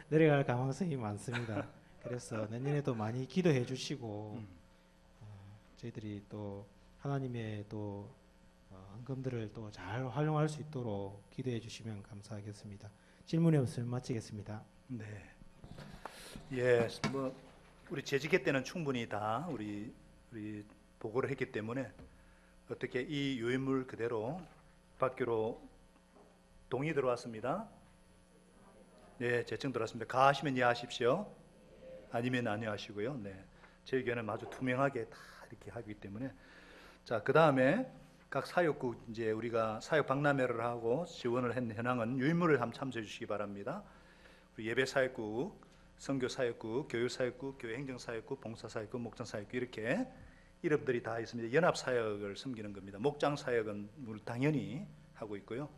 내려갈 가능성이 많습니다. 그래서 내년에도 많이 기도해 주시고 저희들이 또 하나님의 또 헌금들을 또 잘 활용할 수 있도록 기도해 주시면 감사하겠습니다. 질문이 없으면 마치겠습니다. 네. 예, 뭐 우리 재직회 때는 충분히 다 우리 보고를 했기 때문에 어떻게 이 유인물 그대로 받기로 동의 들어왔습니다. 네, 제청 들어왔습니다. 가하시면 예하십시오. 아니면 아니하시고요. 네, 제 의견은 아주 투명하게 다 이렇게 하기 때문에 자, 그 다음에 각 사역국 이제 우리가 사역 박람회를 하고 지원을 했는 현황은 유인물을 한번 참조해 주시기 바랍니다. 우리 예배 사역국, 선교 사역국, 교육 사역국, 교회 행정 사역국, 봉사 사역국, 목장 사역국 이렇게 이름들이 다 있습니다. 연합 사역을 섬기는 겁니다. 목장 사역은 당연히 하고 있고요.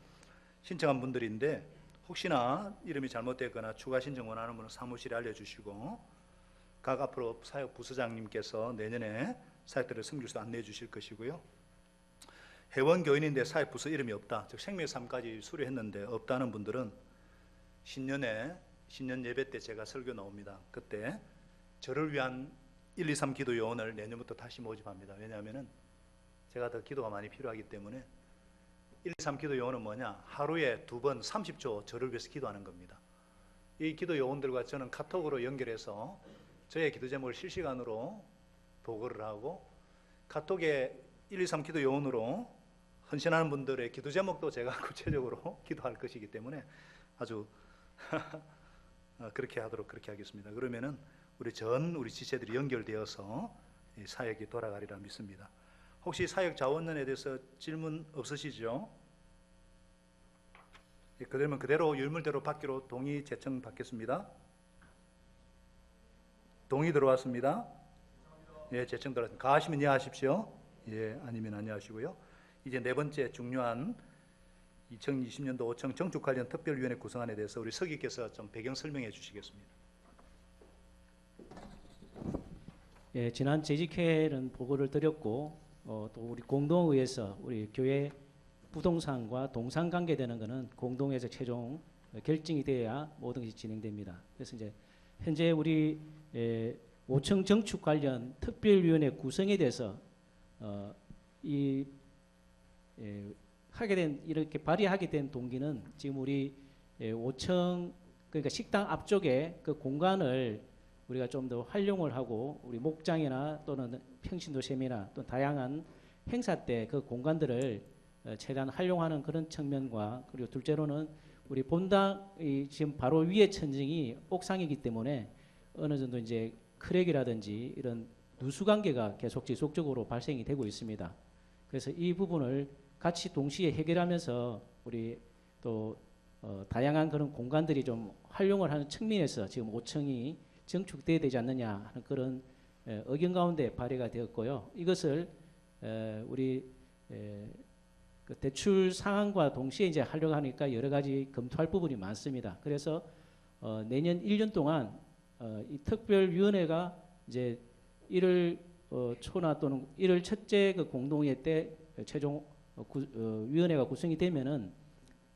신청한 분들인데 혹시나 이름이 잘못됐거나 추가 신청 원하는 분은 사무실에 알려주시고 각 앞으로 사역 부서장님께서 내년에 사역들을 섬길 수 안내해 주실 것이고요. 회원 교인인데 사역 부서 이름이 없다, 즉 생명의 삶까지 수료했는데 없다는 분들은 신년 예배 때 제가 설교 나옵니다. 그때 저를 위한 1, 2, 3 기도 요원을 내년부터 다시 모집합니다. 왜냐하면 제가 더 기도가 많이 필요하기 때문에 1, 2, 3 기도 요원은 뭐냐? 하루에 2번 30초 저를 위해서 기도하는 겁니다. 이 기도 요원들과 저는 카톡으로 연결해서 저의 기도 제목을 실시간으로 보고를 하고 카톡에 1, 2, 3 기도 요원으로 헌신하는 분들의 기도 제목도 제가 구체적으로 기도할 것이기 때문에 아주 그렇게 하겠습니다. 그러면은 우리 지체들이 연결되어서 사역이 돌아가리라 믿습니다. 혹시 사역 자원론에 대해서 질문 없으시죠? 그러면 그대로 유물대로 받기로 동의 제청 받겠습니다. 동의 들어왔습니다. 예, 제청 들어왔습니다. 가하시면 예 하십시오. 예, 아니면 아니 하시고요. 이제 네 번째 중요한 2020년도 5청 정축 관련 특별위원회 구성안에 대해서 우리 서기께서 좀 배경 설명해 주시겠습니다. 예, 지난 재직회는 보고를 드렸고 또 우리 공동의에서 우리 교회 부동산과 동산 관계되는 것은 공동회에서 최종 결정이 돼야 모든 것이 진행됩니다. 그래서 이제 현재 우리 5층 정축 관련 특별위원회 구성에 대해서 하게 된 이렇게 발의하게 된 동기는 지금 우리 5층 그러니까 식당 앞쪽에 그 공간을 우리가 좀 더 활용을 하고 우리 목장이나 또는 평신도 세미나 또 다양한 행사 때 그 공간들을 최대한 활용하는 그런 측면과 그리고 둘째로는 우리 본당이 지금 바로 위에 천정이 옥상이기 때문에 어느 정도 이제 크랙이라든지 이런 누수 관계가 계속 지속적으로 발생이 되고 있습니다. 그래서 이 부분을 같이 동시에 해결하면서 우리 또 다양한 그런 공간들이 좀 활용을 하는 측면에서 지금 5층이 증축돼야 되지 않느냐 하는 그런 의견 가운데 발의가 되었고요. 이것을 우리 그 대출 상황과 동시에 이제 하려고 하니까 여러 가지 검토할 부분이 많습니다. 그래서 내년 1년 동안 이 특별위원회가 이제 1월 초나 또는 1월 첫째 그 공동회 때 최종 위원회가 구성이 되면은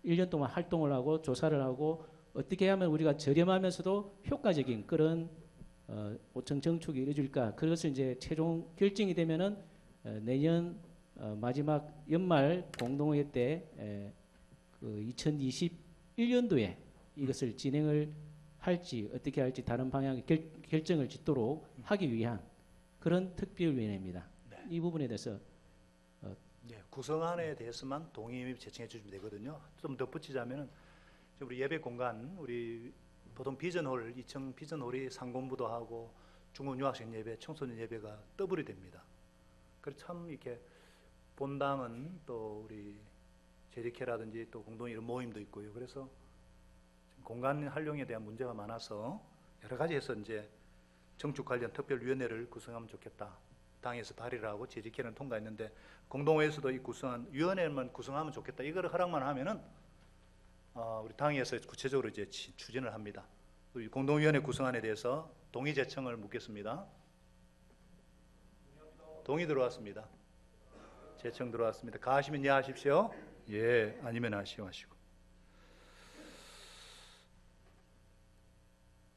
1년 동안 활동을 하고 조사를 하고 어떻게 하면 우리가 저렴하면서도 효과적인 그런 5층 정축이 이루어질까 그것을 이제 최종 결정이 되면은 내년 마지막 연말 공동회 때 그 2021년도에 이것을 진행을 할지 어떻게 할지 다른 방향의 결정을 짓도록 하기 위한 그런 특별위원회입니다. 네. 이 부분에 대해서 구성안에 대해서만 동의 제청해 주시면 되거든요. 좀 덧붙이자면은 우리 예배 공간, 우리 보통 비전홀, 2층 비전홀이 상공부도 하고 중국 유학생 예배, 청소년 예배가 더블이 됩니다. 그래서 참 이렇게 본당은 또 우리 재직회라든지 또 공동 이런 모임도 있고요. 그래서 공간 활용에 대한 문제가 많아서 여러 가지에서 이제 정축 관련 특별위원회를 구성하면 좋겠다. 당에서 발의를 하고 재직회는 통과했는데 공동회에서도 이 구성한 위원회만 구성하면 좋겠다. 이거를 허락만 하면은 우리 당에서 구체적으로 이제 추진을 합니다. 우리 공동위원회 구성안에 대해서 동의 제청을 묻겠습니다. 동의 들어왔습니다. 제청 들어왔습니다. 가하시면 예 하십시오. 예, 아니면 아시오 하시고.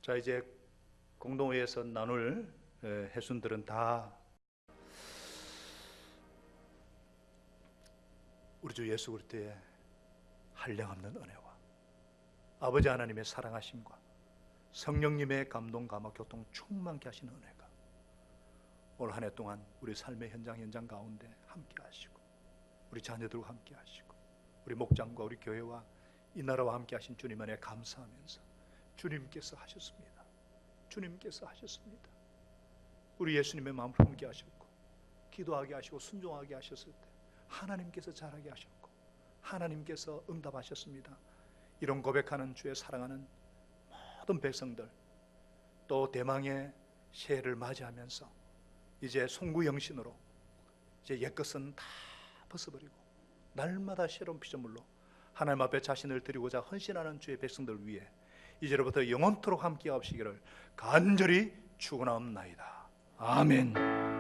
자, 이제 공동회에서 나눌 해순들은 다 우리 주 예수 그리스도의 한량없는 은혜와 아버지 하나님의 사랑하심과 성령님의 감동, 감화, 교통 충만케 하시는 은혜가 올 한 해 동안 우리 삶의 현장 가운데 함께 하시고 우리 자녀들과 함께 하시고 우리 목장과 우리 교회와 이 나라와 함께 하신 주님 은혜 감사하면서 주님께서 하셨습니다. 주님께서 하셨습니다. 우리 예수님의 마음을 품게 하셨고 기도하게 하시고 순종하게 하셨을 때 하나님께서 잘하게 하셨고 하나님께서 응답하셨습니다. 이런 고백하는 주의 사랑하는 모든 백성들 또 대망의 새해를 맞이하면서 이제 송구영신으로 이제 옛것은 다 벗어버리고 날마다 새로운 피조물로 하나님 앞에 자신을 드리고자 헌신하는 주의 백성들 위해 이제로부터 영원토록 함께 하시기를 간절히 축원하옵나이다. 아멘.